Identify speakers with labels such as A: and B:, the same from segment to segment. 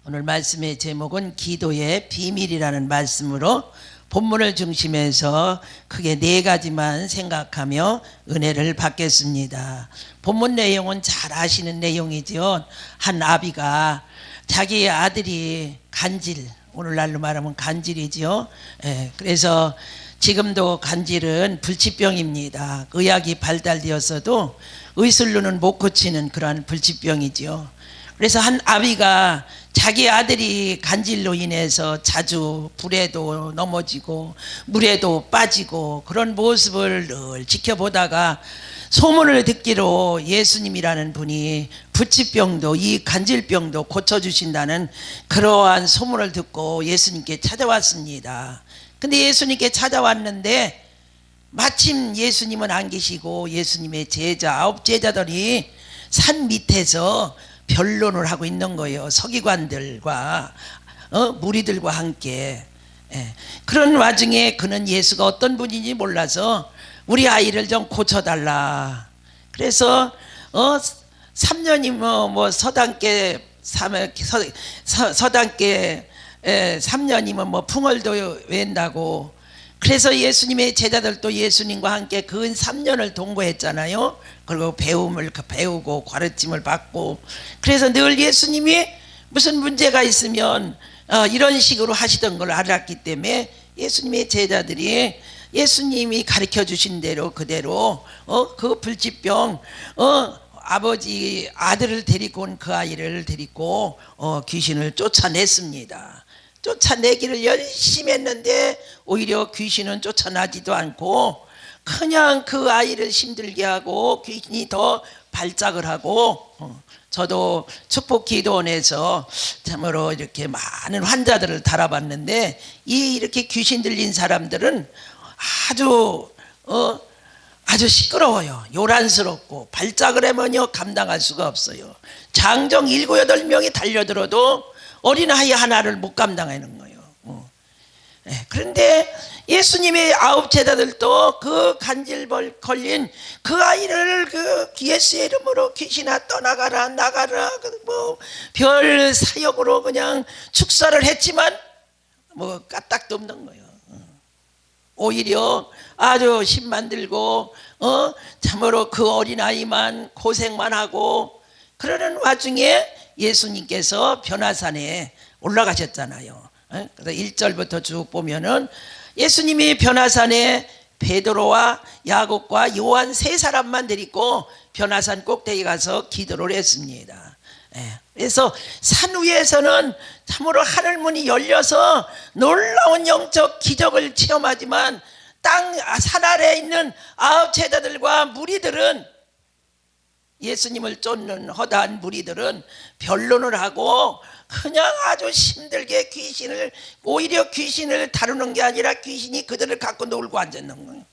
A: 오늘 말씀의 제목은 기도의 비밀이라는 말씀으로 본문을 중심해서 크게 네 가지만 생각하며 은혜를 받겠습니다. 본문 내용은 잘 아시는 내용이죠. 한 아비가 자기 아들이 간질, 오늘날로 말하면 간질이죠. 그래서 지금도 간질은 불치병입니다. 의학이 발달되었어도 의술로는 못 고치는 그러한 불치병이죠. 그래서 한 아비가 자기 아들이 간질로 인해서 자주 불에도 넘어지고 물에도 빠지고 그런 모습을 늘 지켜보다가 소문을 듣기로 예수님이라는 분이 불치병도 이 간질병도 고쳐주신다는 그러한 소문을 듣고 예수님께 찾아왔습니다. 근데 예수님께 찾아왔는데 마침 예수님은 안 계시고 예수님의 제자 9제자들이 산 밑에서 변론을 하고 있는 거예요. 서기관들과 무리들과 함께. 그런 와중에 그는 예수가 어떤 분인지 몰라서 우리 아이를 좀 고쳐달라. 그래서 3년이면 뭐 서당께 3년이면 뭐 풍월도 웬다고. 그래서 예수님의 제자들도 예수님과 함께 근 3년을 동거했잖아요. 그리고 배움을 배우고 가르침을 받고. 그래서 늘 예수님이 무슨 문제가 있으면 이런 식으로 하시던 걸 알았기 때문에 예수님의 제자들이 예수님이 가르쳐 주신 대로 그대로 그 불치병 아버지 아들을 데리고 온 그 아이를 데리고 귀신을 쫓아냈습니다. 쫓아내기를 열심히 했는데 오히려 귀신은 쫓아나지도 않고 그냥 그 아이를 힘들게 하고 귀신이 더 발작을 하고. 저도 축복기도원에서 참으로 이렇게 많은 환자들을 달아봤는데 이렇게 귀신 들린 사람들은 아주 시끄러워요. 요란스럽고 발작을 하면요 감당할 수가 없어요. 장정 7, 8명이 달려들어도 어린아이 하나를 못 감당하는 거예요. 그런데 예수님의 9제자들도 그 간질벌 걸린 그 아이를 그 예수의 이름으로 귀신아 떠나가라 나가라 뭐 별 사역으로 그냥 축사를 했지만 뭐 까딱도 없는 거예요. 오히려 아주 힘만 들고 참으로 그 어린아이만 고생만 하고 그러는 와중에 예수님께서 변화산에 올라가셨잖아요. 그래서 1절부터 쭉 보면은 예수님이 변화산에 베드로와 야곱과 요한 3사람만 데리고 변화산 꼭대기 가서 기도를 했습니다. 그래서 산 위에서는 참으로 하늘문이 열려서 놀라운 영적 기적을 체험하지만 산 아래에 있는 9제자들과 무리들은 예수님을 쫓는 허다한 무리들은 변론을 하고 그냥 아주 힘들게 오히려 귀신을 다루는 게 아니라 귀신이 그들을 갖고 놀고 앉았는 거예요.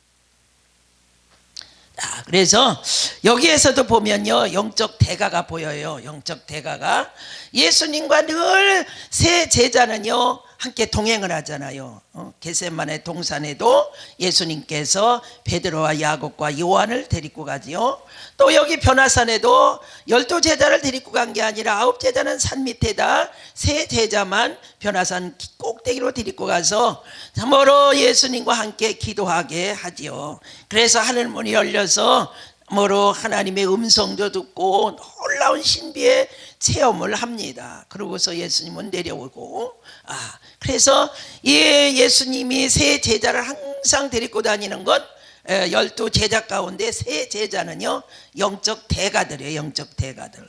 A: 그래서 여기에서도 보면요 영적 대가가 보여요. 영적 대가가 예수님과 늘 세 제자는요 함께 동행을 하잖아요. 겟세마네 동산에도 예수님께서 베드로와 야곱과 요한을 데리고 가지요. 또 여기 변화산에도 12제자를 데리고 간 게 아니라 9제자는 산 밑에다 3제자만 변화산 꼭대기로 데리고 가서 참으로 예수님과 함께 기도하게 하지요. 그래서 하늘문이 열려서 뭐로 하나님의 음성도 듣고 놀라운 신비의 체험을 합니다. 그러고서 예수님은 내려오고 그래서 예수님이 3제자를 항상 데리고 다니는 것 12제자 가운데 3제자는요 영적 대가들이에요. 영적 대가들.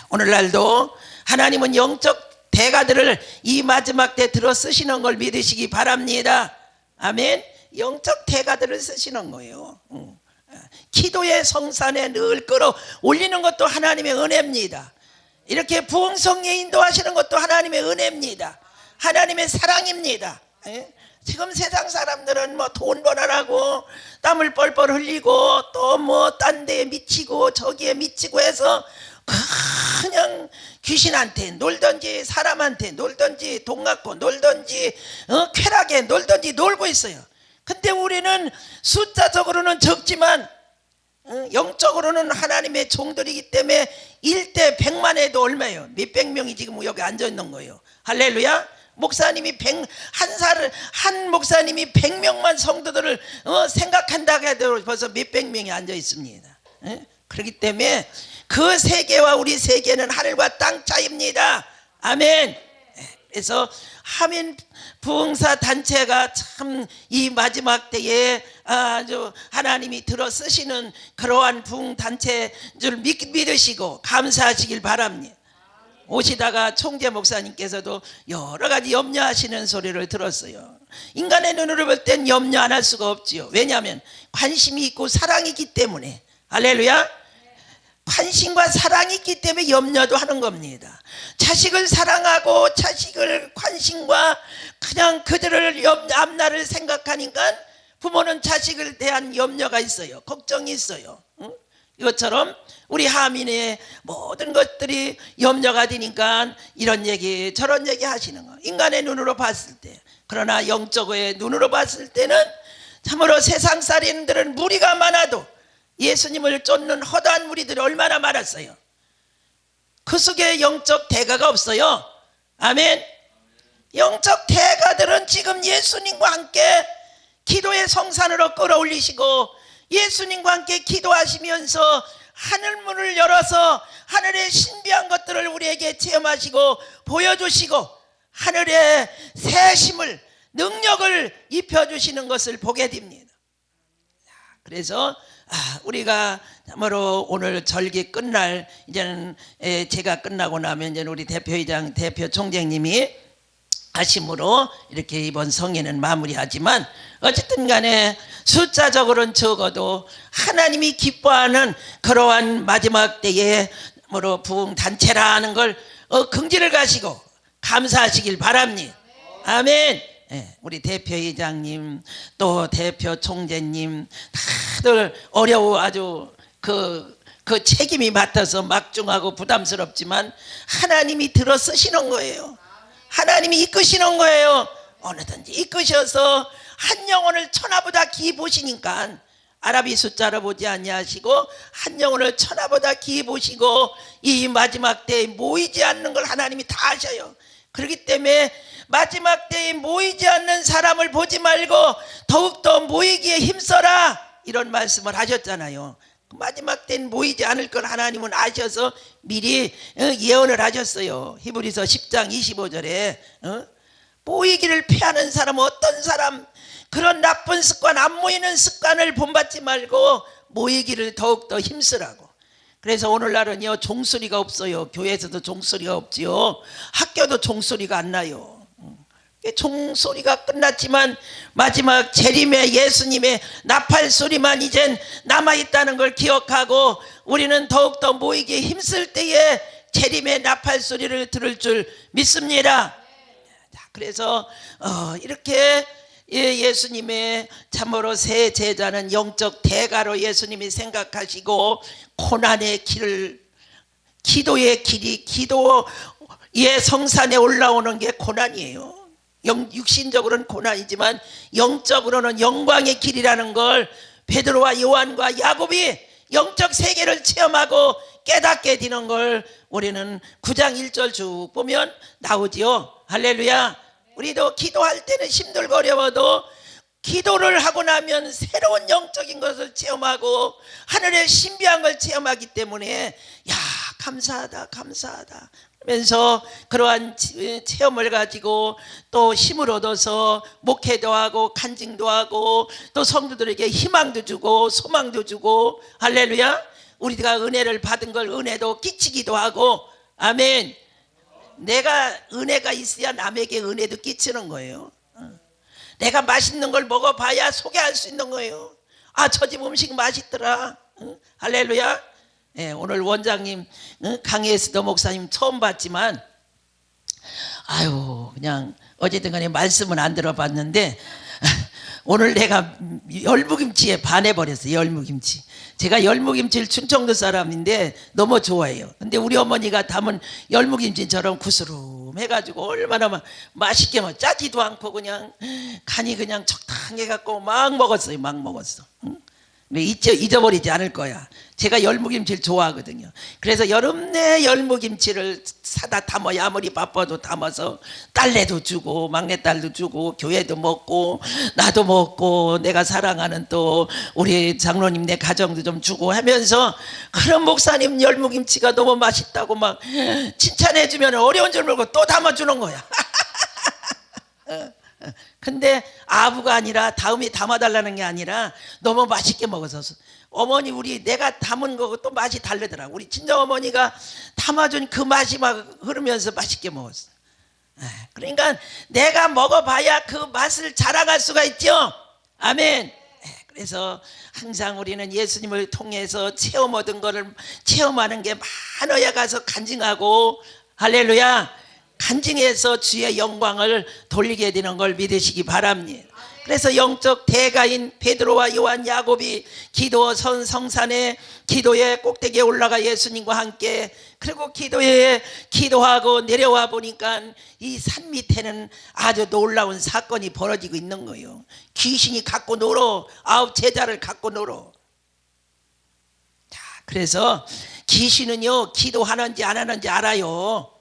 A: 오늘날도 하나님은 영적 대가들을 이 마지막 때 들어 쓰시는 걸 믿으시기 바랍니다. 아멘. 영적 대가들을 쓰시는 거예요. 기도의 성산에 늘 끌어 올리는 것도 하나님의 은혜입니다. 이렇게 부흥성에 인도하시는 것도 하나님의 은혜입니다. 하나님의 사랑입니다. 지금 세상 사람들은 뭐 돈 벌어라고 땀을 뻘뻘 흘리고 또 뭐 딴 데에 미치고 저기에 미치고 해서 그냥 귀신한테 놀든지 사람한테 놀든지 돈 갖고 놀든지 쾌락에 놀든지 놀고 있어요. 근데 우리는 숫자적으로는 적지만 영적으로는 하나님의 종들이기 때문에 1대 100만 해도 얼마예요? 몇백 명이 지금 여기 앉아 있는 거예요. 할렐루야. 목사님이 한 목사님이 100명만 성도들을 생각한다 해도 벌써 몇백 명이 앉아 있습니다. 그렇기 때문에 그 세계와 우리 세계는 하늘과 땅 차이입니다. 아멘. 그래서 하민 부흥사 단체가 참 이 마지막 때에 아주 하나님이 들어 쓰시는 그러한 부흥 단체인 줄 믿으시고 감사하시길 바랍니다. 오시다가 총재 목사님께서도 여러 가지 염려하시는 소리를 들었어요. 인간의 눈으로 볼 땐 염려 안 할 수가 없지요. 왜냐하면 관심이 있고 사랑이 있기 때문에. 할렐루야. 관심과 사랑이 있기 때문에 염려도 하는 겁니다. 자식을 사랑하고 자식을 관심과 그냥 그들을 앞날을 생각하니까 부모는 자식을 대한 염려가 있어요. 걱정이 있어요. 이것처럼 우리 하민의 모든 것들이 염려가 되니까 이런 얘기 저런 얘기 하시는 거. 인간의 눈으로 봤을 때. 그러나 영적의 눈으로 봤을 때는 참으로 세상 살인들은 무리가 많아도 예수님을 쫓는 허다한 무리들이 얼마나 많았어요. 그 속에 영적 대가가 없어요. 아멘. 영적 대가들은 지금 예수님과 함께 기도의 성산으로 끌어올리시고 예수님과 함께 기도하시면서 하늘문을 열어서 하늘의 신비한 것들을 우리에게 체험하시고 보여주시고 하늘의 새심을 능력을 입혀주시는 것을 보게 됩니다. 그래서 우리가 참으로 오늘 절기 끝날 이제는 제가 끝나고 나면 이제 우리 대표회장 대표 총재님이 하심으로 이렇게 이번 성회는 마무리하지만 어쨌든 간에 숫자적으로는 적어도 하나님이 기뻐하는 그러한 마지막 때에 뭐로 부흥 단체라는 걸 긍지를 가시고 감사하시길 바랍니다. 아멘. 우리 대표회장님 또 대표 총재님 다들 어려워 아주 그 책임이 맡아서 막중하고 부담스럽지만 하나님이 들어 쓰시는 거예요. 하나님이 이끄시는 거예요. 어느든지 이끄셔서 한 영혼을 천하보다 기이 보시니까 아랍이 숫자로 보지 아니하시고 한 영혼을 천하보다 기이 보시고 이 마지막 때에 모이지 않는 걸 하나님이 다 아셔요. 그렇기 때문에 마지막 때에 모이지 않는 사람을 보지 말고 더욱더 모이기에 힘써라 이런 말씀을 하셨잖아요. 마지막 때는 모이지 않을 걸 하나님은 아셔서 미리 예언을 하셨어요. 히브리서 10장 25절에 모이기를 피하는 사람은 어떤 사람 그런 나쁜 습관 안 모이는 습관을 본받지 말고 모이기를 더욱더 힘쓰라고. 그래서 오늘날은요 종소리가 없어요. 교회에서도 종소리가 없지요. 학교도 종소리가 안 나요. 종소리가 끝났지만 마지막 재림의 예수님의 나팔 소리만 이젠 남아있다는 걸 기억하고 우리는 더욱더 모이기에 힘쓸 때에 재림의 나팔 소리를 들을 줄 믿습니다. 그래서 이렇게 예수님의 참으로 새 제자는 영적 대가로 예수님이 생각하시고 고난의 길을 기도의 길이 기도의 성산에 올라오는 게 고난이에요. 육신적으로는 고난이지만 영적으로는 영광의 길이라는 걸 베드로와 요한과 야곱이 영적 세계를 체험하고 깨닫게 되는 걸 우리는 9장 1절 쭉 보면 나오지요. 할렐루야. 우리도 기도할 때는 힘들고 어려워도 기도를 하고 나면 새로운 영적인 것을 체험하고 하늘의 신비한 걸 체험하기 때문에 야 감사하다 감사하다 하면서 그러한 체험을 가지고 또 힘을 얻어서 목회도 하고 간증도 하고 또 성도들에게 희망도 주고 소망도 주고 할렐루야. 우리가 은혜를 받은 걸 은혜도 끼치기도 하고 아멘. 내가 은혜가 있어야 남에게 은혜도 끼치는 거예요. 내가 맛있는 걸 먹어봐야 소개할 수 있는 거예요. 아, 저 집 음식 맛있더라. 할렐루야. 오늘 원장님 강혜수도 목사님 처음 봤지만 아유 그냥 어쨌든 간에 말씀은 안 들어봤는데 오늘 내가 열무김치에 반해버렸어요. 열무김치. 제가 열무김치를 충청도 사람인데 너무 좋아해요. 근데 우리 어머니가 담은 열무김치처럼 구스름해가지고 얼마나 맛있게 짜지도 않고 그냥 간이 그냥 적당해갖고 막 먹었어요. 막 먹었어. 잊어버리지 않을 거야. 제가 열무김치를 좋아하거든요. 그래서 여름 내 열무김치를 사다 담아야 아무리 바빠도 담아서 딸내도 주고 막내딸도 주고 교회도 먹고 나도 먹고 내가 사랑하는 또 우리 장로님네 가정도 좀 주고 하면서 그런 목사님 열무김치가 너무 맛있다고 막 칭찬해 주면 어려운 줄 모르고 또 담아주는 거야. 근데 아부가 아니라 다음에 담아달라는 게 아니라 너무 맛있게 먹어서 어머니 우리 내가 담은 거고 또 맛이 다르더라고. 우리 친정어머니가 담아준 그 맛이 막 흐르면서 맛있게 먹었어. 그러니까 내가 먹어봐야 그 맛을 자랑할 수가 있죠. 아멘. 그래서 항상 우리는 예수님을 통해서 체험 얻은 거를 체험하는 게 많아야 가서 간증하고 할렐루야 간증해서 주의 영광을 돌리게 되는 걸 믿으시기 바랍니다. 그래서 영적 대가인 베드로와 요한 야곱이 기도 성산에 기도의 꼭대기에 올라가 예수님과 함께 그리고 기도하고 내려와 보니까 이 산 밑에는 아주 놀라운 사건이 벌어지고 있는 거예요. 귀신이 갖고 놀어. 9 제자를 갖고 놀어. 자, 그래서 귀신은요 기도하는지 안 하는지 알아요.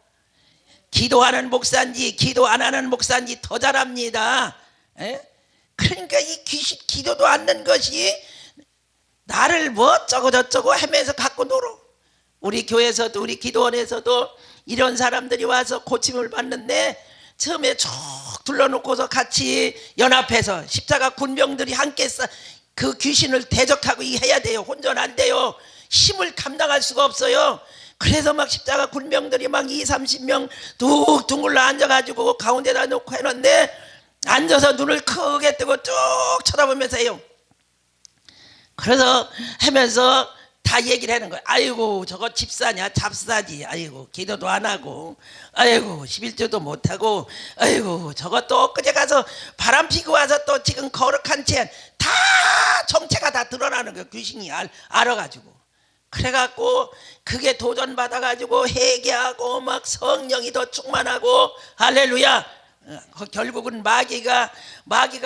A: 기도하는 목사인지 기도 안 하는 목사인지 더 잘합니다. 그러니까 이 귀신 기도도 않는 것이 나를 뭐 어쩌고 저쩌고 하면서 갖고 놀어. 우리 교회에서도 우리 기도원에서도 이런 사람들이 와서 고침을 받는데 처음에 쭉 둘러놓고서 같이 연합해서 십자가 군병들이 함께 그 귀신을 대적하고 해야 돼요. 혼자는 안 돼요. 힘을 감당할 수가 없어요. 그래서 막 십자가 군병들이 막 20-30명 뚝 둥글러 앉아가지고 가운데다 놓고 해놓는데 앉아서 눈을 크게 뜨고 쭉 쳐다보면서 해요. 그래서 하면서 다 얘기를 하는 거예요. 아이고 저거 집사냐 잡사지. 아이고 기도도 안 하고 아이고 11조도 못하고 아이고 저거 또 엊그제 가서 바람 피고 와서 또 지금 거룩한 채 다 정체가 다 드러나는 거예요. 귀신이 알아가지고. 그래갖고 그게 도전받아가지고 회개하고 막 성령이 더 충만하고 할렐루야. 결국은 마귀가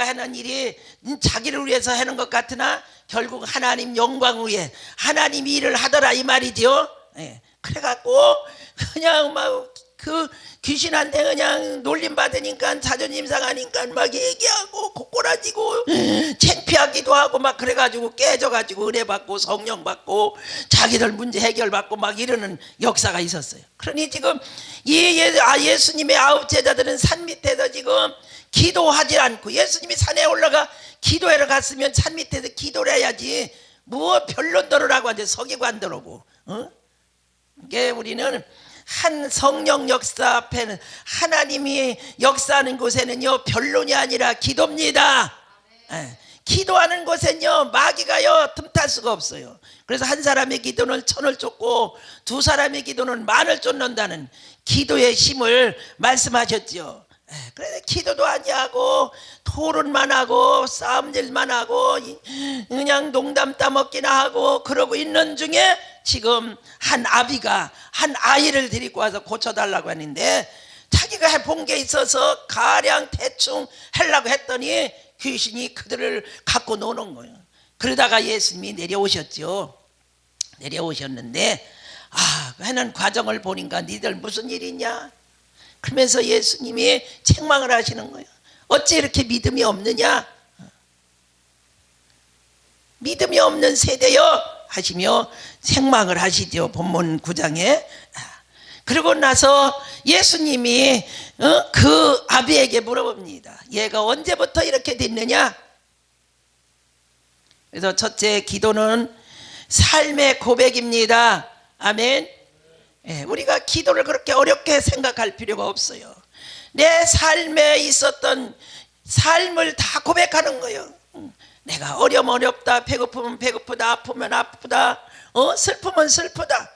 A: 하는 일이 자기를 위해서 하는 것 같으나 결국 하나님 영광을 위해 하나님 일을 하더라 이 말이죠. 그래갖고 그냥 막 그 귀신한테 그냥 놀림 받으니까 자존심 상하니까 막 얘기하고 고꼬라지고 창피하기도 하고 막 그래가지고 깨져가지고 은혜 받고 성령 받고 자기들 문제 해결 받고 막 이러는 역사가 있었어요. 그러니 지금 예수님의 9 제자들은 산 밑에서 지금 기도하지 않고 예수님이 산에 올라가 기도하러 갔으면 산 밑에서 기도를 해야지 뭐 변론들으라고 하지 서기관들하고. 이게 우리는 한 성령 역사 앞에는 하나님이 역사하는 곳에는요 변론이 아니라 기도입니다. 기도하는 곳에는요 마귀가요 틈탈 수가 없어요. 그래서 한 사람의 기도는 천을 쫓고 2 사람의 기도는 만을 쫓는다는 기도의 힘을 말씀하셨죠. 그래서 기도도 아니하고 토론만 하고 싸움질만 하고 그냥 농담 따먹기나 하고 그러고 있는 중에 지금 한 아비가 한 아이를 데리고 와서 고쳐달라고 하는데 자기가 해본 게 있어서 가량 대충 하려고 했더니 귀신이 그들을 갖고 노는 거예요. 그러다가 예수님이 내려오셨죠. 내려오셨는데 하는 과정을 보니까 니들 무슨 일이냐 그러면서 예수님이 책망을 하시는 거예요. 어찌 이렇게 믿음이 없느냐 믿음이 없는 세대여 하시며 책망을 하시죠. 본문 9장에. 그러고 나서 예수님이 그 아비에게 물어봅니다. 얘가 언제부터 이렇게 됐느냐. 그래서 첫째 기도는 삶의 고백입니다. 아멘. 우리가 기도를 그렇게 어렵게 생각할 필요가 없어요. 내 삶에 있었던 삶을 다 고백하는 거예요. 내가 어려면 어렵다, 배고프면 배고프다, 아프면 아프다, 슬프면 슬프다.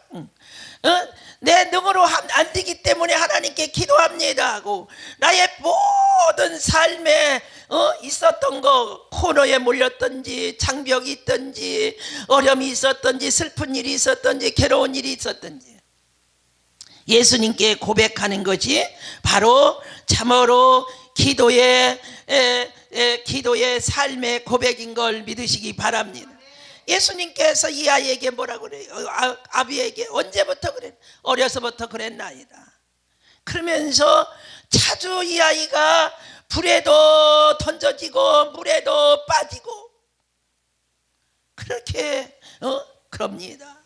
A: 내 능으로 안 되기 때문에 하나님께 기도합니다 하고 나의 모든 삶에 있었던 거 코너에 몰렸던지 장벽이 있던지 어려움이 있었던지 슬픈 일이 있었던지 괴로운 일이 있었던지 예수님께 고백하는 것이 바로 참으로 기도의 삶의 고백인 걸 믿으시기 바랍니다. 예수님께서 이 아이에게 뭐라고 그래요? 아비에게 언제부터 그랬? 어려서부터 그랬나이다. 그러면서 자주 이 아이가 불에도 던져지고 물에도 빠지고 그렇게 그럽니다.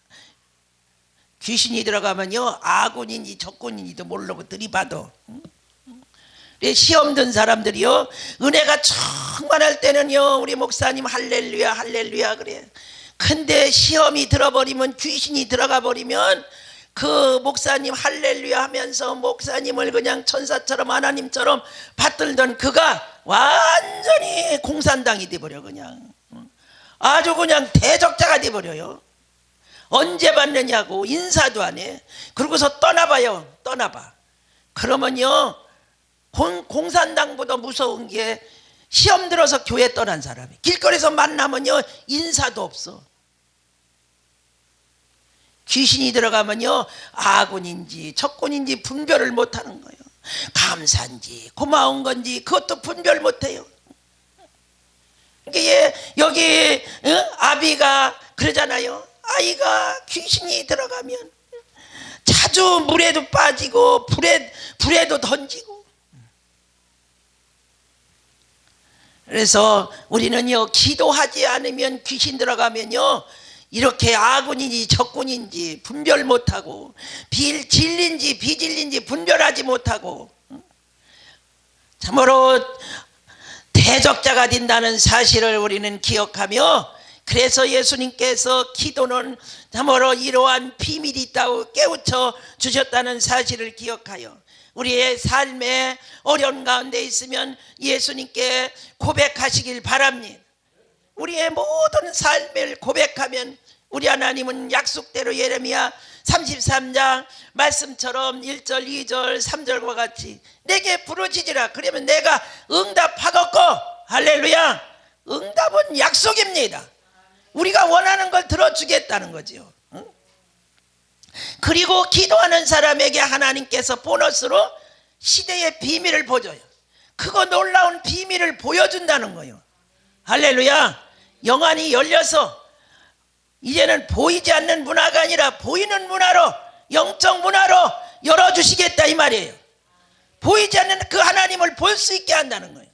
A: 귀신이 들어가면요, 아군인지 적군인지도 모르고 들이받아. 시험 든 사람들이요, 은혜가 충만할 때는요, 우리 목사님 할렐루야 할렐루야 그래. 근데 시험이 들어버리면, 귀신이 들어가 버리면 그 목사님 할렐루야 하면서 목사님을 그냥 천사처럼 하나님처럼 받들던 그가 완전히 공산당이 돼버려. 그냥 아주 그냥 대적자가 돼버려요. 언제 받느냐고 인사도 안 해. 그러고서 떠나봐요. 떠나봐. 그러면요, 공산당보다 무서운 게 시험 들어서 교회 떠난 사람이, 길거리에서 만나면요 인사도 없어. 귀신이 들어가면요, 아군인지 적군인지 분별을 못하는 거예요. 감사인지 고마운 건지 그것도 분별 못해요. 여기 아비가 그러잖아요. 아이가 귀신이 들어가면 자주 물에도 빠지고 불에도 던지고. 그래서 우리는요, 기도하지 않으면 귀신 들어가면요, 이렇게 아군인지 적군인지 분별 못하고, 진리인지 비진리인지 분별하지 못하고, 참으로 대적자가 된다는 사실을 우리는 기억하며, 그래서 예수님께서 기도는 참으로 이러한 비밀이 있다고 깨우쳐 주셨다는 사실을 기억하여 우리의 삶에 어려운 가운데 있으면 예수님께 고백하시길 바랍니다. 우리의 모든 삶을 고백하면 우리 하나님은 약속대로 예레미야 33장 말씀처럼 1절 2절 3절과 같이 내게 부르짖으라 그러면 내가 응답하겠고, 할렐루야, 응답은 약속입니다. 우리가 원하는 걸 들어주겠다는 거죠. 그리고 기도하는 사람에게 하나님께서 보너스로 시대의 비밀을 보여줘요. 그거 놀라운 비밀을 보여준다는 거예요. 할렐루야. 영안이 열려서 이제는 보이지 않는 문화가 아니라 보이는 문화로, 영적 문화로 열어주시겠다 이 말이에요. 보이지 않는 그 하나님을 볼 수 있게 한다는 거예요.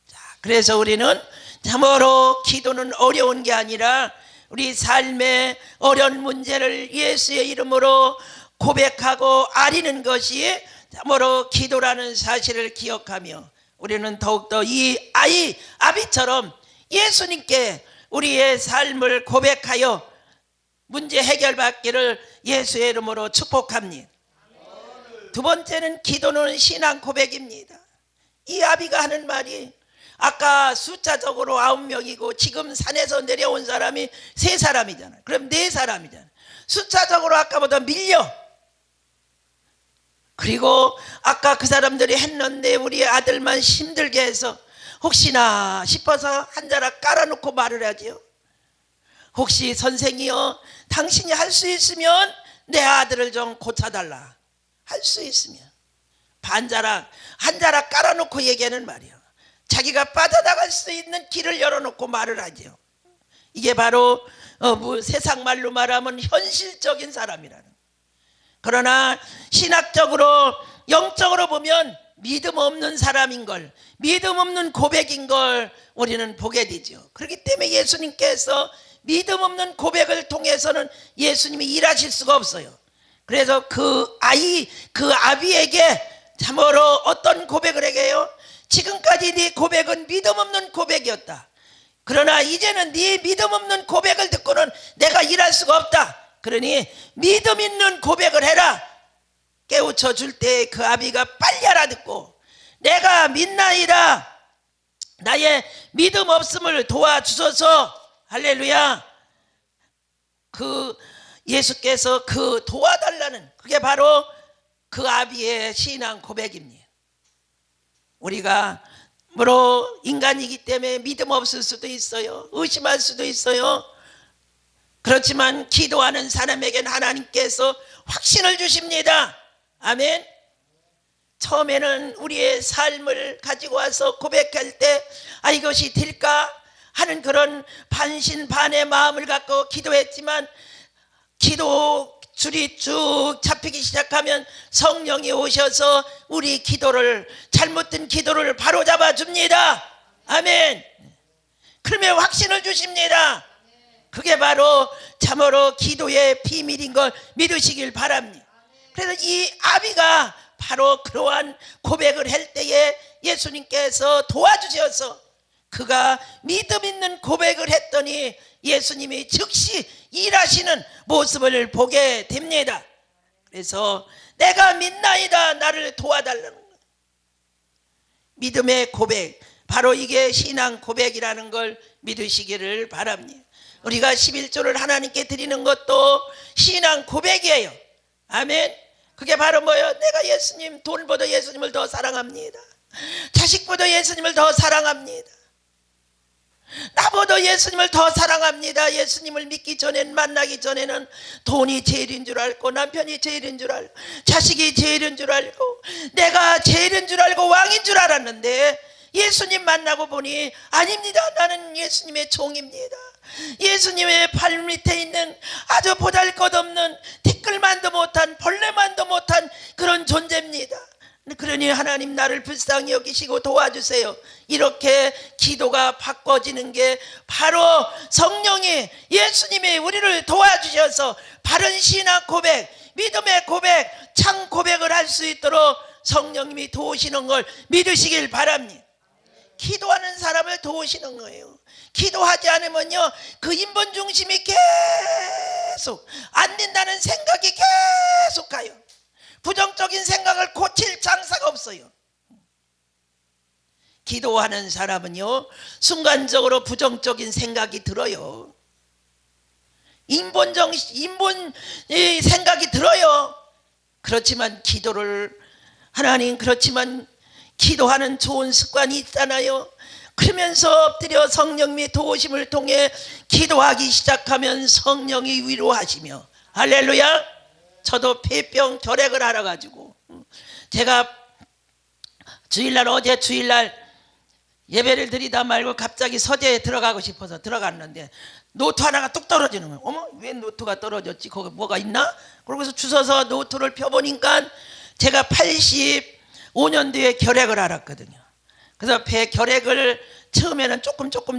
A: 자, 그래서 우리는 참으로 기도는 어려운 게 아니라 우리 삶의 어려운 문제를 예수의 이름으로 고백하고 아리는 것이 참으로 기도라는 사실을 기억하며 우리는 더욱더 이 아비처럼 예수님께 우리의 삶을 고백하여 문제 해결받기를 예수의 이름으로 축복합니다. 두 번째는 기도는 신앙 고백입니다. 이 아비가 하는 말이, 아까 숫자적으로 9명이고 지금 산에서 내려온 사람이 3사람이잖아요. 그럼 4사람이잖아요. 숫자적으로 아까보다 밀려. 그리고 아까 그 사람들이 했는데 우리 아들만 힘들게 해서 혹시나 싶어서 한 자락 깔아놓고 말을 하지요. 혹시 선생이요, 당신이 할 수 있으면 내 아들을 좀 고쳐달라. 할 수 있으면 반자락 한 자락 깔아놓고 얘기하는 말이에요. 자기가 빠져나갈 수 있는 길을 열어놓고 말을 하죠. 이게 바로 세상 말로 말하면 현실적인 사람이라는. 그러나 신학적으로 영적으로 보면 믿음 없는 사람인 걸, 믿음 없는 고백인 걸 우리는 보게 되죠. 그렇기 때문에 예수님께서 믿음 없는 고백을 통해서는 예수님이 일하실 수가 없어요. 그래서 그 아비에게 참으로 어떤 고백을 해요? 지금까지 네 고백은 믿음 없는 고백이었다. 그러나 이제는 네 믿음 없는 고백을 듣고는 내가 일할 수가 없다. 그러니 믿음 있는 고백을 해라. 깨우쳐 줄 때 그 아비가 빨리 알아듣고, 내가 믿나이다, 나의 믿음 없음을 도와주소서. 할렐루야. 그 예수께서 그 도와달라는, 그게 바로 그 아비의 신앙 고백입니다. 우리가 물론 인간이기 때문에 믿음 없을 수도 있어요. 의심할 수도 있어요. 그렇지만 기도하는 사람에게는 하나님께서 확신을 주십니다. 아멘. 처음에는 우리의 삶을 가지고 와서 고백할 때 이것이 될까? 하는 그런 반신반의 마음을 갖고 기도했지만 기도 줄이 쭉 잡히기 시작하면 성령이 오셔서 우리 기도를, 잘못된 기도를 바로잡아 줍니다. 아멘. 그러면 확신을 주십니다. 그게 바로 참으로 기도의 비밀인 걸 믿으시길 바랍니다. 그래서 이 아비가 바로 그러한 고백을 할 때에 예수님께서 도와주셔서 그가 믿음 있는 고백을 했더니 예수님이 즉시 일하시는 모습을 보게 됩니다. 그래서 내가 믿나이다, 나를 도와달라는 거예요. 믿음의 고백, 바로 이게 신앙 고백이라는 걸 믿으시기를 바랍니다. 우리가 11조를 하나님께 드리는 것도 신앙 고백이에요. 아멘. 그게 바로 뭐예요? 내가 예수님, 돈보다 예수님을 더 사랑합니다. 자식보다 예수님을 더 사랑합니다. 나보다 예수님을 더 사랑합니다. 예수님을 믿기 전에는, 만나기 전에는 돈이 제일인 줄 알고, 남편이 제일인 줄 알고, 자식이 제일인 줄 알고, 내가 제일인 줄 알고 왕인 줄 알았는데 예수님 만나고 보니 아닙니다. 나는 예수님의 종입니다. 예수님의 발 밑에 있는 아주 보잘것없는 티끌만도 못한, 벌레만도 못한 그런 존재입니다. 그러니 하나님 나를 불쌍히 여기시고 도와주세요. 이렇게 기도가 바꿔지는 게 바로 성령이, 예수님이 우리를 도와주셔서 바른 신앙 고백, 믿음의 고백, 참 고백을 할 수 있도록 성령님이 도우시는 걸 믿으시길 바랍니다. 기도하는 사람을 도우시는 거예요. 기도하지 않으면요, 그 인본 중심이 계속 안 된다는 생각이 계속 가요. 부정적인 생각을 고칠 장사가 없어요. 기도하는 사람은요, 순간적으로 부정적인 생각이 들어요. 인본 생각이 들어요. 그렇지만 하나님, 그렇지만 기도하는 좋은 습관이 있잖아요. 그러면서 엎드려 성령님의 도우심을 통해 기도하기 시작하면 성령이 위로하시며, 할렐루야. 저도 폐병 결핵을 알아가지고 제가 어제 주일날 예배를 드리다 말고 갑자기 서재에 들어가고 싶어서 들어갔는데 노트 하나가 뚝 떨어지는 거예요. 어머, 왜 노트가 떨어졌지? 거기 뭐가 있나? 그러고서 주워서 노트를 펴보니까 제가 85년도에 결핵을 앓았거든요. 그래서 폐 결핵을 처음에는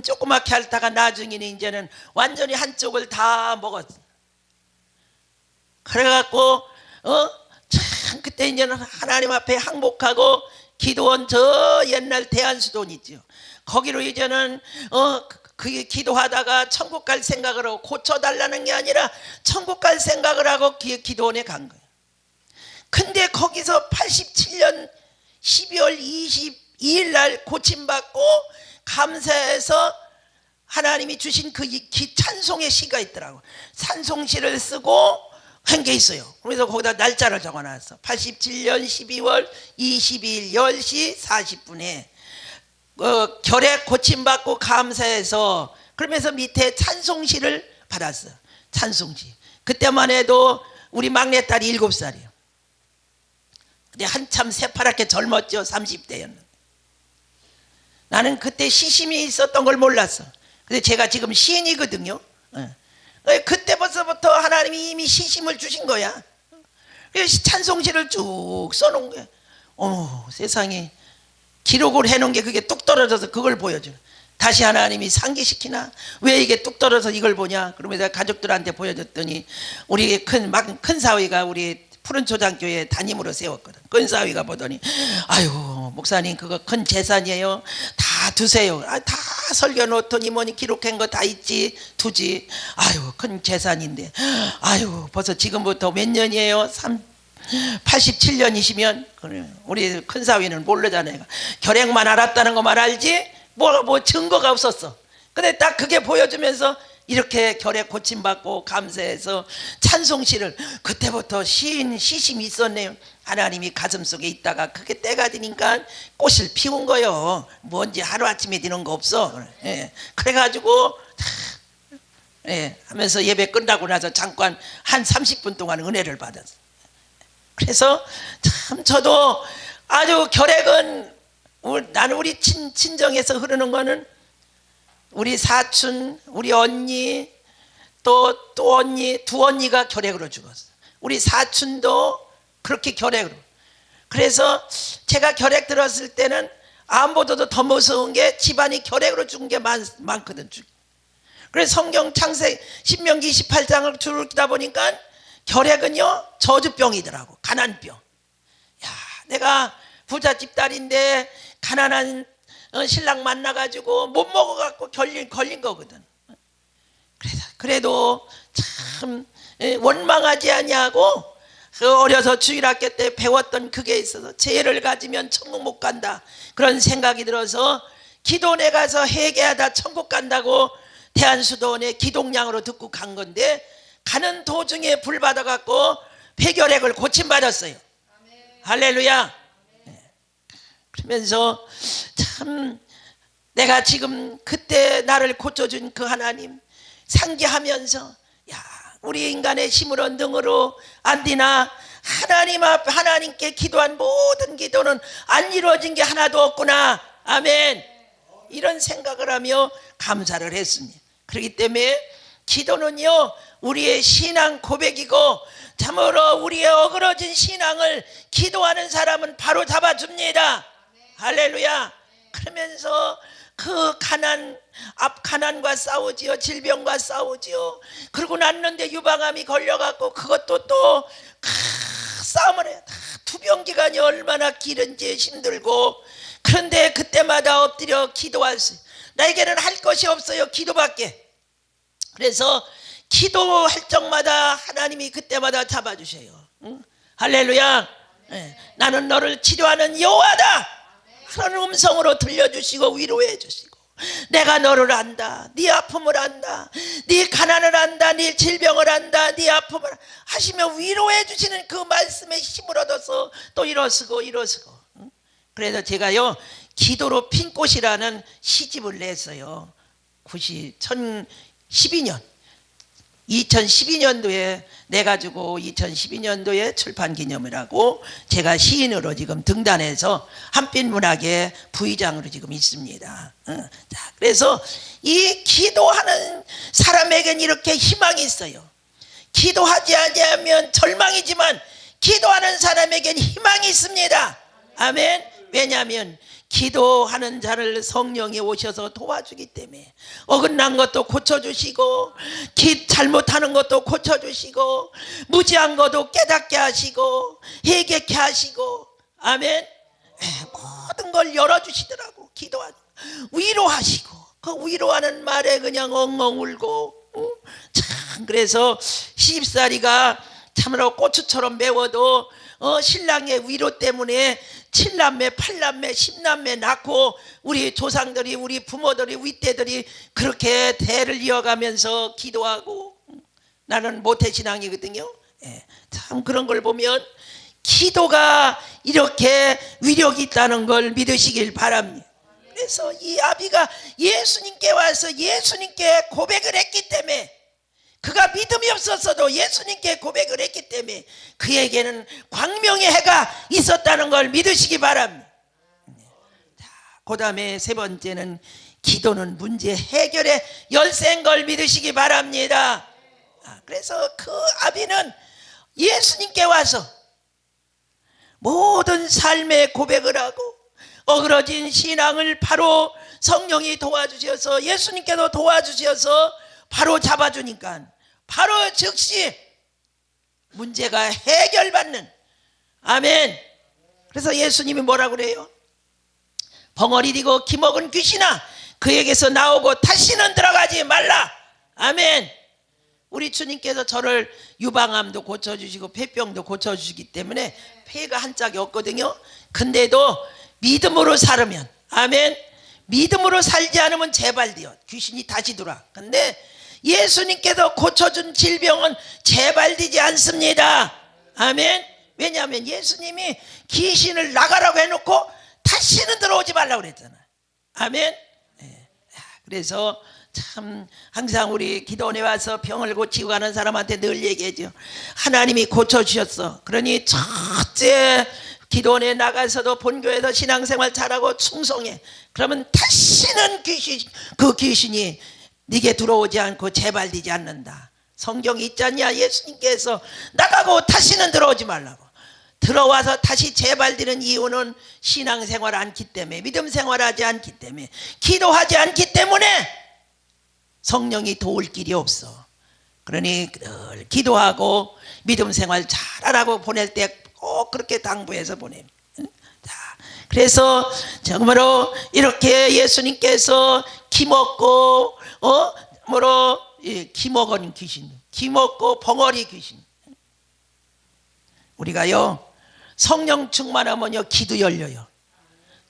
A: 조그맣게 앓다가 나중에는 이제는 완전히 한쪽을 다 먹었어요. 그래갖고 참 그때 이제는 하나님 앞에 항복하고 기도원, 저 옛날 대한수도원 있죠. 거기로 이제는 그게 기도하다가 천국 갈 생각을 하고, 고쳐달라는 게 아니라 천국 갈 생각을 하고 기도원에 간 거예요. 근데 거기서 87년 12월 22일 날 고침받고 감사해서 하나님이 주신 그 찬송의 시가 있더라고. 찬송시를 쓰고 한 게 있어요. 그래서 거기다 날짜를 적어놨어. 87년 12월 22일 10시 40분에 결핵 고침받고 감사해서, 그러면서 밑에 찬송시를 받았어. 찬송시. 그때만 해도 우리 막내딸이 7살이에요. 근데 한참 새파랗게 젊었죠. 30대였는데 나는 그때 시심이 있었던 걸 몰랐어. 근데 제가 지금 시인이거든요. 그때부터 하나님이 이미 시심을 주신 거야. 그래서 찬송시를 쭉 써놓은 거야. 어머, 세상에, 기록을 해놓은 게 그게 뚝 떨어져서 그걸 보여줘. 다시 하나님이 상기시키나? 왜 이게 뚝 떨어져서 이걸 보냐? 그러면서 가족들한테 보여줬더니 우리 큰 사위가 우리 푸른초장교회 담임으로 세웠거든. 큰 사위가 보더니, 아유 목사님, 그거 큰 재산이에요. 다 두세요. 다 설교 놓더니 뭐니 기록한 거 다 있지, 두지. 아유, 큰 재산인데. 아유, 벌써 지금부터 몇 년이에요? 87년이시면 우리 큰 사위는 모르잖아요. 결핵만 알았다는 거만 알지 뭐 증거가 없었어. 근데 딱 그게 보여주면서 이렇게 결핵 고침받고 감사해서 찬송시를, 그때부터 시심이 있었네요. 하나님이 가슴속에 있다가 그게 때가 되니까 꽃을 피운 거요. 뭔지 하루아침에 되는 거 없어. 그래가지고 하면서 예배 끝나고 나서 잠깐 한 30분 동안 은혜를 받았어. 그래서 참 저도 아주 결핵은, 나는 우리 친정에서 흐르는 거는 우리 사촌, 우리 언니, 또 언니, 두 언니가 결핵으로 죽었어. 우리 사촌도 그렇게 결핵으로. 그래서 제가 결핵 들었을 때는 암보다도 더 무서운 게 집안이 결핵으로 죽은 게 많거든. 그래서 성경 창세기 신명기 28장을 줄 읽다 보니까 결핵은요 저주병이더라고. 가난병. 야, 내가 부잣집 딸인데 가난한 신랑 만나가지고 못 먹어갖고 걸린 거거든. 그래도 참 원망하지 아니하고 그 어려서 주일학교 때 배웠던 그게 있어서 죄를 가지면 천국 못 간다 그런 생각이 들어서 기도원에 가서 회개하다 천국 간다고 대한수도원에 기독량으로 듣고 간 건데 가는 도중에 불 받아갖고 폐결핵을 고침받았어요. 할렐루야. 그러면서 참 내가 지금 그때 나를 고쳐준 그 하나님 상기하면서 야, 우리 인간의 힘으로 능으로 안 되나 하나님 앞 하나님께 기도한 모든 기도는 안 이루어진 게 하나도 없구나. 아멘. 이런 생각을 하며 감사를 했습니다. 그렇기 때문에 기도는요 우리의 신앙 고백이고 참으로 우리의 어그러진 신앙을 기도하는 사람은 바로 잡아줍니다. 할렐루야. 그러면서 그 가난과 싸우지요. 질병과 싸우지요. 그러고 났는데 유방암이 걸려갖고 그것도 또 싸움을 해요. 투병기간이 얼마나 길은지 힘들고 그런데 그때마다 엎드려 기도하세요. 나에게는 할 것이 없어요. 기도밖에. 그래서 기도할 적마다 하나님이 그때마다 잡아주셔요. 응? 할렐루야. 네. 나는 너를 치료하는 여호와다. 그런 음성으로 들려주시고 위로해 주시고 내가 너를 안다. 네 아픔을 안다. 네 가난을 안다. 네 질병을 안다. 네 아픔을 하시며 위로해 주시는 그 말씀에 힘을 얻어서 또 일어서고 응? 그래서 제가요 기도로 핀 꽃이라는 시집을 냈어요. 2012년도에 내가지고 2012년도에 출판기념이라고 제가 시인으로 지금 등단해서 한빛문학의 부의장으로 지금 있습니다. 자, 그래서 이 기도하는 사람에겐 이렇게 희망이 있어요. 기도하지 않으면 절망이지만 기도하는 사람에겐 희망이 있습니다. 아멘. 왜냐하면 기도하는 자를 성령이 오셔서 도와주기 때문에 어긋난 것도 고쳐주시고 잘못하는 것도 고쳐주시고 무지한 것도 깨닫게 하시고 회개케 하시고 아멘. 모든 걸 열어주시더라고. 기도하는 위로하시고 그 위로하는 말에 그냥 엉엉 울고 참 그래서 시집살이가 참으로 고추처럼 매워도 신랑의 위로 때문에 7남매, 8남매, 10남매 낳고 우리 조상들이 우리 부모들이 윗대들이 그렇게 대를 이어가면서 기도하고 나는 모태신앙이거든요. 참 그런 걸 보면 기도가 이렇게 위력이 있다는 걸 믿으시길 바랍니다. 그래서 이 아비가 예수님께 와서 예수님께 고백을 했기 때문에 그가 믿음이 없었어도 예수님께 고백을 했기 때문에 그에게는 광명의 해가 있었다는 걸 믿으시기 바랍니다. 그 다음에 세 번째는 기도는 문제 해결의 열쇠인 걸 믿으시기 바랍니다. 그래서 그 아비는 예수님께 와서 모든 삶의 고백을 하고 어그러진 신앙을 바로 성령이 도와주셔서 예수님께도 도와주셔서 바로 잡아주니까 바로 즉시 문제가 해결받는 아멘. 그래서 예수님이 뭐라고 그래요? 벙어리 디고 기먹은 귀신아 그에게서 나오고 다시는 들어가지 말라. 아멘. 우리 주님께서 저를 유방암도 고쳐주시고 폐병도 고쳐주시기 때문에 폐가 한 짝이 없거든요. 근데도 믿음으로 살으면 아멘. 믿음으로 살지 않으면 재발돼요. 귀신이 다시 들어와. 근데 예수님께서 고쳐준 질병은 재발되지 않습니다. 아멘. 왜냐하면 예수님이 귀신을 나가라고 해놓고 다시는 들어오지 말라고 그랬잖아요. 아멘. 그래서 참 항상 우리 기도원에 와서 병을 고치고 가는 사람한테 늘 얘기하죠. 하나님이 고쳐주셨어. 그러니 첫째 기도원에 나가서도 본교에서 신앙생활 잘하고 충성해. 그러면 다시는 그 귀신이 네게 들어오지 않고 재발되지 않는다. 성경이 있지 않냐? 예수님께서 나가고 다시는 들어오지 말라고. 들어와서 다시 재발되는 이유는 신앙생활 않기 때문에, 믿음 생활하지 않기 때문에, 기도하지 않기 때문에 성령이 도울 길이 없어. 그러니 늘 기도하고 믿음 생활 잘하라고 보낼 때 꼭 그렇게 당부해서 보내. 자, 그래서 정말로 이렇게 예수님께서 기먹고 기먹은 귀신, 기먹고 벙어리 귀신. 우리가요 성령 충만하면요 귀도 열려요,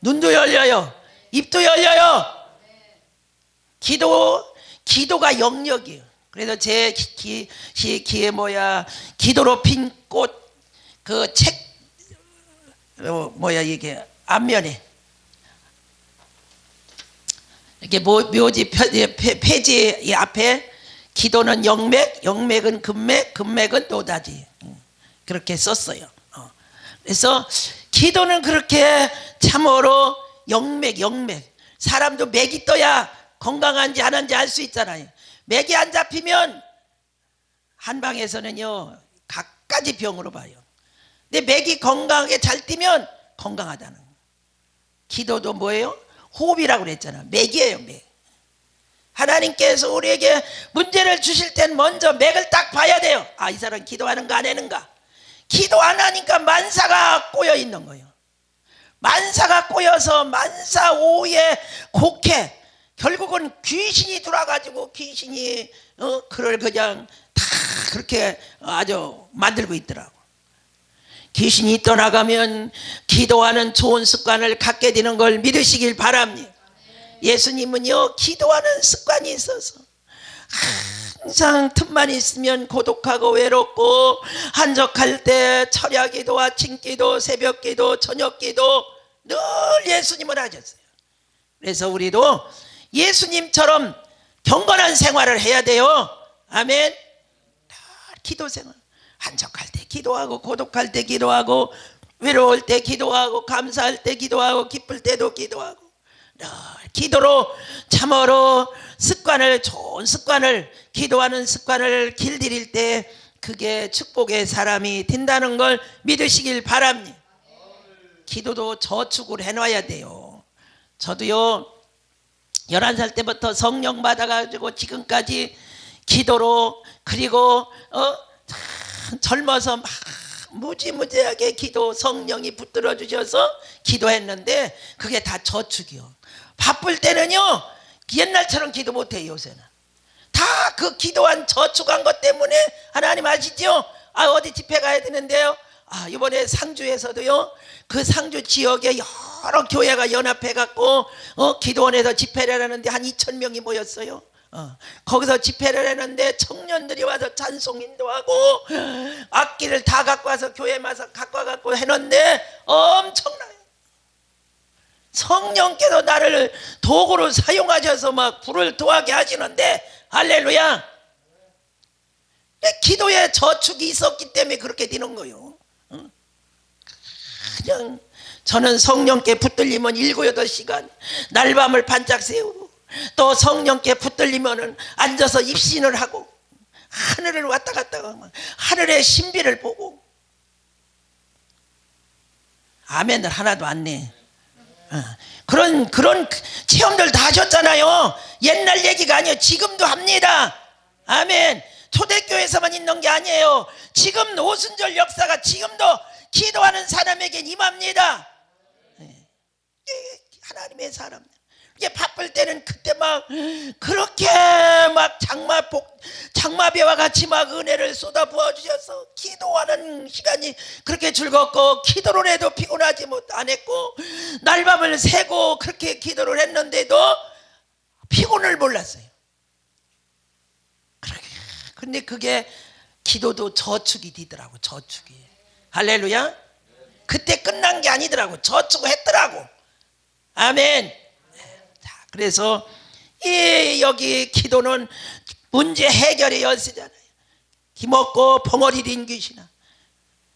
A: 눈도 열려요, 입도 열려요. 기도가 영역이에요. 그래서 제 기에 기도로 핀 꽃 그 책 이게 앞면에 이렇게 묘지 폐지 앞에 기도는 영맥, 영맥은 금맥, 금맥은 노다지, 그렇게 썼어요. 그래서 기도는 그렇게 참으로 영맥. 사람도 맥이 떠야 건강한지 안 한지 알 수 있잖아요. 맥이 안 잡히면 한방에서는요 갖가지 병으로 봐요. 근데 맥이 건강하게 잘 뛰면 건강하다는 거예요. 기도도 뭐예요? 호흡이라고 그랬잖아. 맥이에요, 맥. 하나님께서 우리에게 문제를 주실 땐 먼저 맥을 딱 봐야 돼요. 아, 이 사람 기도하는가 안 하는가. 기도 안 하니까 만사가 꼬여 있는 거예요. 만사가 꼬여서 만사 오후에 곡해. 결국은 귀신이 들어와가지고 귀신이 그를 그냥 다 그렇게 아주 만들고 있더라고. 귀신이 떠나가면 기도하는 좋은 습관을 갖게 되는 걸 믿으시길 바랍니다. 예수님은요 기도하는 습관이 있어서 항상 틈만 있으면 고독하고 외롭고 한적할 때 철야기도, 아침기도, 새벽기도, 저녁기도 늘 예수님을 하셨어요. 그래서 우리도 예수님처럼 경건한 생활을 해야 돼요. 아멘. 기도 생활. 한적할 때 기도하고, 고독할 때 기도하고, 외로울 때 기도하고, 감사할 때 기도하고, 기쁠 때도 기도하고, 기도로 참으로 좋은 습관을, 기도하는 습관을 길들일 때 그게 축복의 사람이 된다는 걸 믿으시길 바랍니다. 기도도 저축을 해놔야 돼요. 저도요 11살 때부터 성령 받아가지고 지금까지 기도로, 그리고 젊어서 막 무지무지하게 기도, 성령이 붙들어 주셔서 기도했는데 그게 다 저축이요. 바쁠 때는요 옛날처럼 기도 못해요. 요새는 다 그 기도한 저축한 것 때문에, 하나님 아시죠? 어디 집회 가야 되는데요, 이번에 상주에서도요 그 상주 지역에 여러 교회가 연합해 갖고 기도원에서 집회를 하는데 한 2,000명이 모였어요. 거기서 집회를 했는데 청년들이 와서 찬송 인도하고 악기를 다 갖고 와서 교회에 와서 갖고 와갖고 했는데 엄청나요. 성령께서 나를 도구로 사용하셔서 막 불을 도하게 하시는데, 할렐루야. 기도에 저축이 있었기 때문에 그렇게 되는 거예요. 그냥 저는 성령께 붙들리면 7, 8시간 날밤을 반짝 세우고, 또 성령께 붙들리면은 앉아서 입신을 하고 하늘을 왔다 갔다 하고 하늘의 신비를 보고. 아멘을 하나도 안 내. 그런 체험들 다 하셨잖아요. 옛날 얘기가 아니에요. 지금도 합니다. 아멘. 초대교회에서만 있는 게 아니에요. 지금 오순절 역사가 지금도 기도하는 사람에겐 임합니다. 하나님의 사람. 이게 바쁠 때는 그때 막 그렇게 막 장마비와 같이 막 은혜를 쏟아 부어주셔서 기도하는 시간이 그렇게 즐겁고, 기도를 해도 피곤하지 안 했고, 날밤을 새고 그렇게 기도를 했는데도 피곤을 몰랐어요. 근데 그게 기도도 저축이 되더라고. 저축이. 할렐루야. 그때 끝난 게 아니더라고. 저축을 했더라고. 아멘. 그래서 여기 기도는 문제 해결의 열쇠잖아요. 기먹고 벙어리 된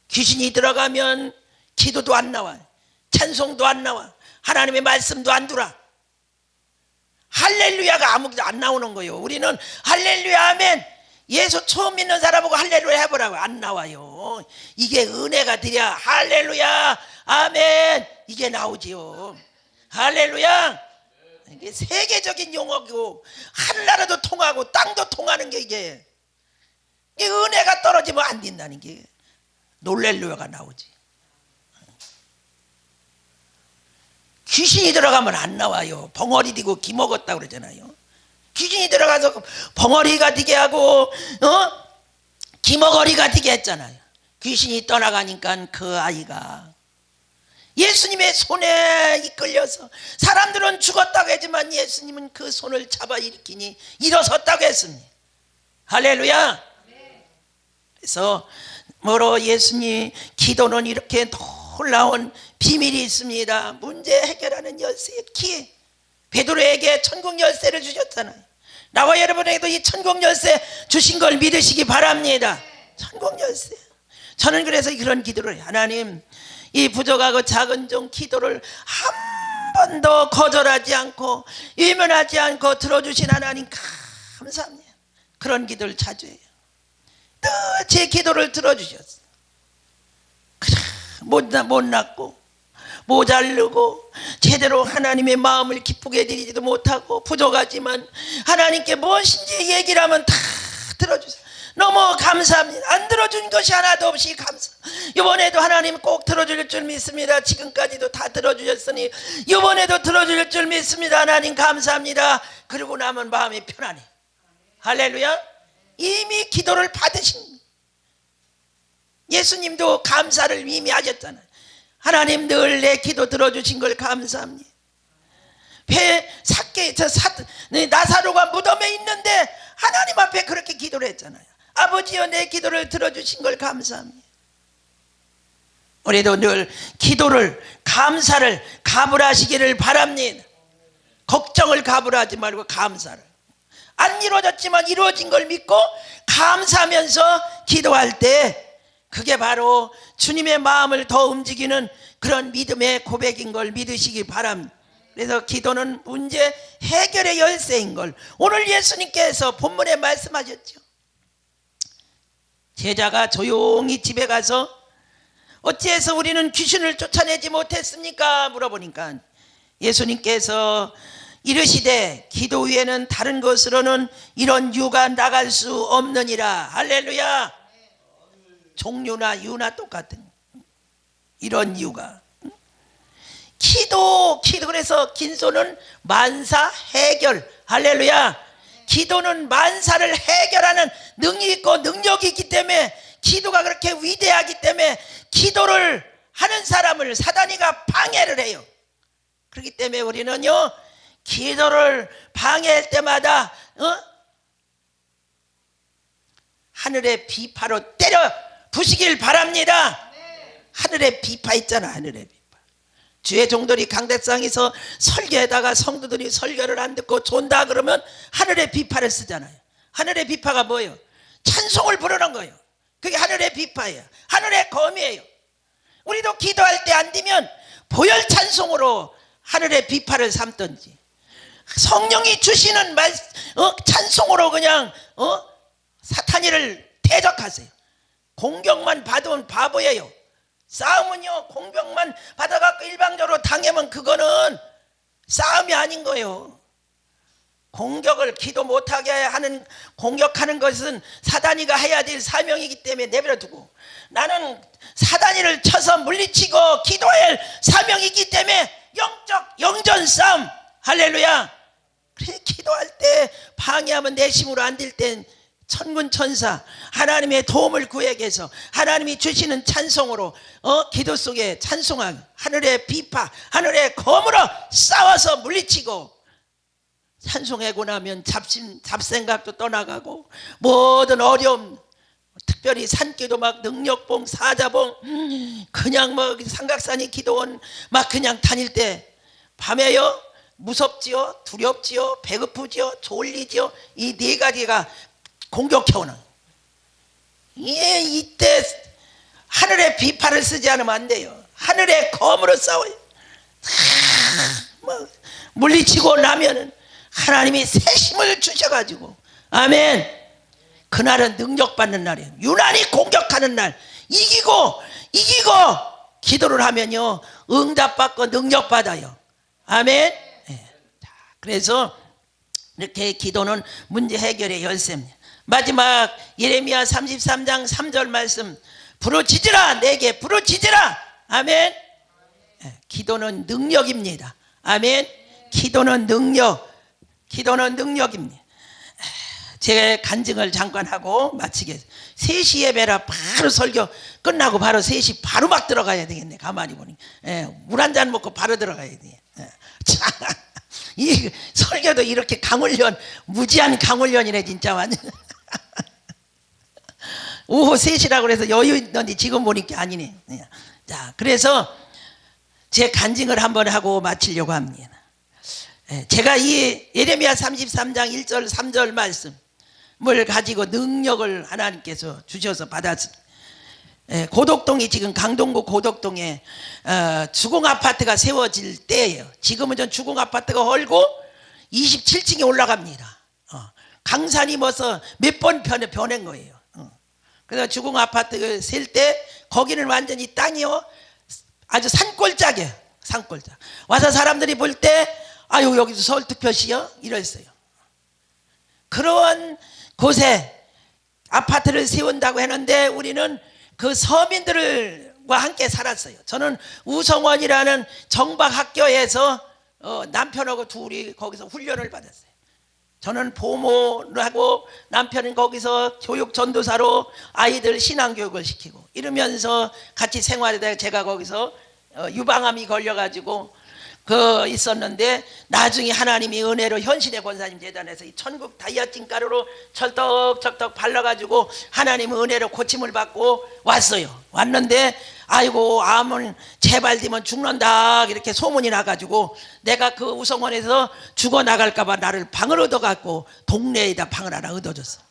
A: 귀신이 들어가면 기도도 안 나와, 찬송도 안 나와, 하나님의 말씀도 안 들어. 할렐루야가 아무것도 안 나오는 거예요. 우리는 할렐루야 하면 예수 처음 믿는 사람하고 할렐루야 해보라고, 안 나와요. 이게 은혜가 드려 할렐루야 아멘 이게 나오지요. 할렐루야, 이게 세계적인 용어고 하늘나라도 통하고 땅도 통하는 게 이게 은혜가 떨어지면 안 된다는 게 놀렐루야가 나오지. 귀신이 들어가면 안 나와요. 벙어리 디고 기 먹었다고 그러잖아요. 귀신이 들어가서 벙어리가 되게 하고 기머거리가 되게 했잖아요. 귀신이 떠나가니까 그 아이가 예수님의 손에 이끌려서, 사람들은 죽었다고 하지만 예수님은 그 손을 잡아 일으키니 일어섰다고 했습니다. 할렐루야. 그래서 뭐로 예수님 기도는 이렇게 놀라운 비밀이 있습니다. 문제 해결하는 열쇠의 키. 베드로에게 천국 열쇠를 주셨잖아요. 나와 여러분에게도 이 천국 열쇠 주신 걸 믿으시기 바랍니다. 천국 열쇠. 저는 그래서 그런 기도를 해요. 하나님, 이 부족하고 작은 종 기도를 한 번도 거절하지 않고 외면하지 않고 들어주신 하나님 감사합니다. 그런 기도를 자주 해요. 또 제 기도를 들어주셨어요. 못났고 모자르고 제대로 하나님의 마음을 기쁘게 드리지도 못하고 부족하지만 하나님께 무엇인지 얘기를 하면 다 들어주세요. 너무 감사합니다. 안 들어준 것이 하나도 없이 감사. 이번에도 하나님 꼭 들어줄 줄 믿습니다. 지금까지도 다 들어주셨으니 이번에도 들어줄 줄 믿습니다. 하나님 감사합니다. 그러고 나면 마음이 편안해. 할렐루야. 이미 기도를 받으신 거예요. 예수님도 감사를 이미 하셨잖아요. 하나님 늘 내 기도 들어주신 걸 감사합니다. 나사로가 무덤에 있는데 하나님 앞에 그렇게 기도를 했잖아요. 아버지여 내 기도를 들어주신 걸 감사합니다. 우리도 늘 기도를, 감사를 가불하시기를 바랍니다. 걱정을 가불하지 말고 감사를. 안 이루어졌지만 이루어진 걸 믿고 감사하면서 기도할 때 그게 바로 주님의 마음을 더 움직이는 그런 믿음의 고백인 걸 믿으시기 바랍니다. 그래서 기도는 문제 해결의 열쇠인 걸 오늘 예수님께서 본문에 말씀하셨죠. 제자가 조용히 집에 가서 어찌해서 우리는 귀신을 쫓아내지 못했습니까? 물어보니까 예수님께서 이르시되 기도 위에는 다른 것으로는 이런 유가 나갈 수 없느니라. 할렐루야. 종류나 유나 똑같은 이런 유가 기도 그래서 긴소는 만사 해결. 할렐루야. 기도는 만사를 해결하는 능이 있고 능력이 있기 때문에 기도가 그렇게 위대하기 때문에 기도를 하는 사람을 사단이가 방해를 해요. 그렇기 때문에 우리는요 기도를 방해할 때마다 하늘의 비파로 때려 부시길 바랍니다. 하늘의 비파 있잖아. 하늘의 비파. 주의 종들이 강대상에서 설교에다가 성도들이 설교를 안 듣고 존다 그러면 하늘의 비파를 쓰잖아요. 하늘의 비파가 뭐예요? 찬송을 부르는 거예요. 그게 하늘의 비파예요. 하늘의 검이에요. 우리도 기도할 때 안 되면 보혈 찬송으로 하늘의 비파를 삼든지 성령이 주시는 찬송으로 그냥 사탄이를 대적하세요. 공격만 받으면 바보예요. 싸움은요 공격만 받아갖고 일방적으로 당하면 그거는 싸움이 아닌 거예요. 공격을 기도 못하게 하는 공격하는 것은 사단이가 해야 될 사명이기 때문에 내버려 두고 나는 사단이를 쳐서 물리치고 기도할 사명이기 때문에 영전 싸움. 할렐루야. 그래 기도할 때 방해하면 내 힘으로 안 될 땐 천군 천사 하나님의 도움을 구해서 하나님이 주시는 찬송으로 기도 속에 찬송하고 하늘의 비파 하늘의 검으로 싸워서 물리치고 찬송하고 나면 잡생각도 떠나가고 모든 어려움 특별히 산기도 막 능력봉 사자봉 그냥 뭐 삼각산이 기도원 막 그냥 다닐 때 밤에요 무섭지요 두렵지요 배고프지요 졸리지요 이 네 가지가 공격해오는 이때 하늘의 비파를 쓰지 않으면 안 돼요. 하늘의 검으로 싸워요. 뭐 물리치고 나면은 하나님이 새 힘을 주셔가지고, 아멘. 그날은 능력받는 날이에요. 유난히 공격하는 날, 이기고 기도를 하면요 응답받고 능력받아요. 아멘. 그래서 이렇게 기도는 문제 해결의 열쇠입니다. 마지막 예레미야 33장 3절 말씀, 부르짖으라, 내게 부르짖으라. 아멘. 기도는 능력입니다. 아멘. 기도는 능력입니다. 제 간증을 잠깐 하고 마치겠습니다. 3시 예배라 바로 설교 끝나고 바로 3시 바로 막 들어가야 되겠네. 가만히 보니 물 한 잔 먹고 바로 들어가야 돼. 이 설교도 이렇게 강훈련, 무지한 강훈련이네 진짜. 완전 오후 3시라고 그래서 여유 있는데 지금 보니까 아니네. 자, 그래서 제 간증을 한번 하고 마치려고 합니다. 제가 이 예레미야 33장 1절 3절 말씀을 가지고 능력을 하나님께서 주셔서 받았습니다. 고덕동이 지금 강동구 고덕동에 주공아파트가 세워질 때예요. 지금은 전 주공아파트가 헐고 27층에 올라갑니다. 강산이 뭐서 몇 번 변한 거예요. 그래서 주공아파트 셀 때 거기는 완전히 땅이요 아주 산골짜기예요. 산골짜. 와서 사람들이 볼 때 아유 여기서 서울특별시요? 이랬어요. 그런 곳에 아파트를 세운다고 했는데 우리는 그 서민들과 함께 살았어요. 저는 우성원이라는 정박학교에서 남편하고 둘이 거기서 훈련을 받았어요. 저는 보모를 하고 남편은 거기서 교육 전도사로 아이들 신앙교육을 시키고 이러면서 같이 생활하다가 제가 거기서 유방암이 걸려가지고 있었는데 나중에 하나님이 은혜로 현신의 권사님 재단에서 이 천국 다이아틴 가루로 철떡철떡 발라가지고 하나님의 은혜로 고침을 받고 왔는데 아이고 암은 제발 되면 죽는다 이렇게 소문이 나가지고 내가 그 우성원에서 죽어나갈까봐 나를 방을 얻어갖고 동네에다 방을 하나 얻어줬어.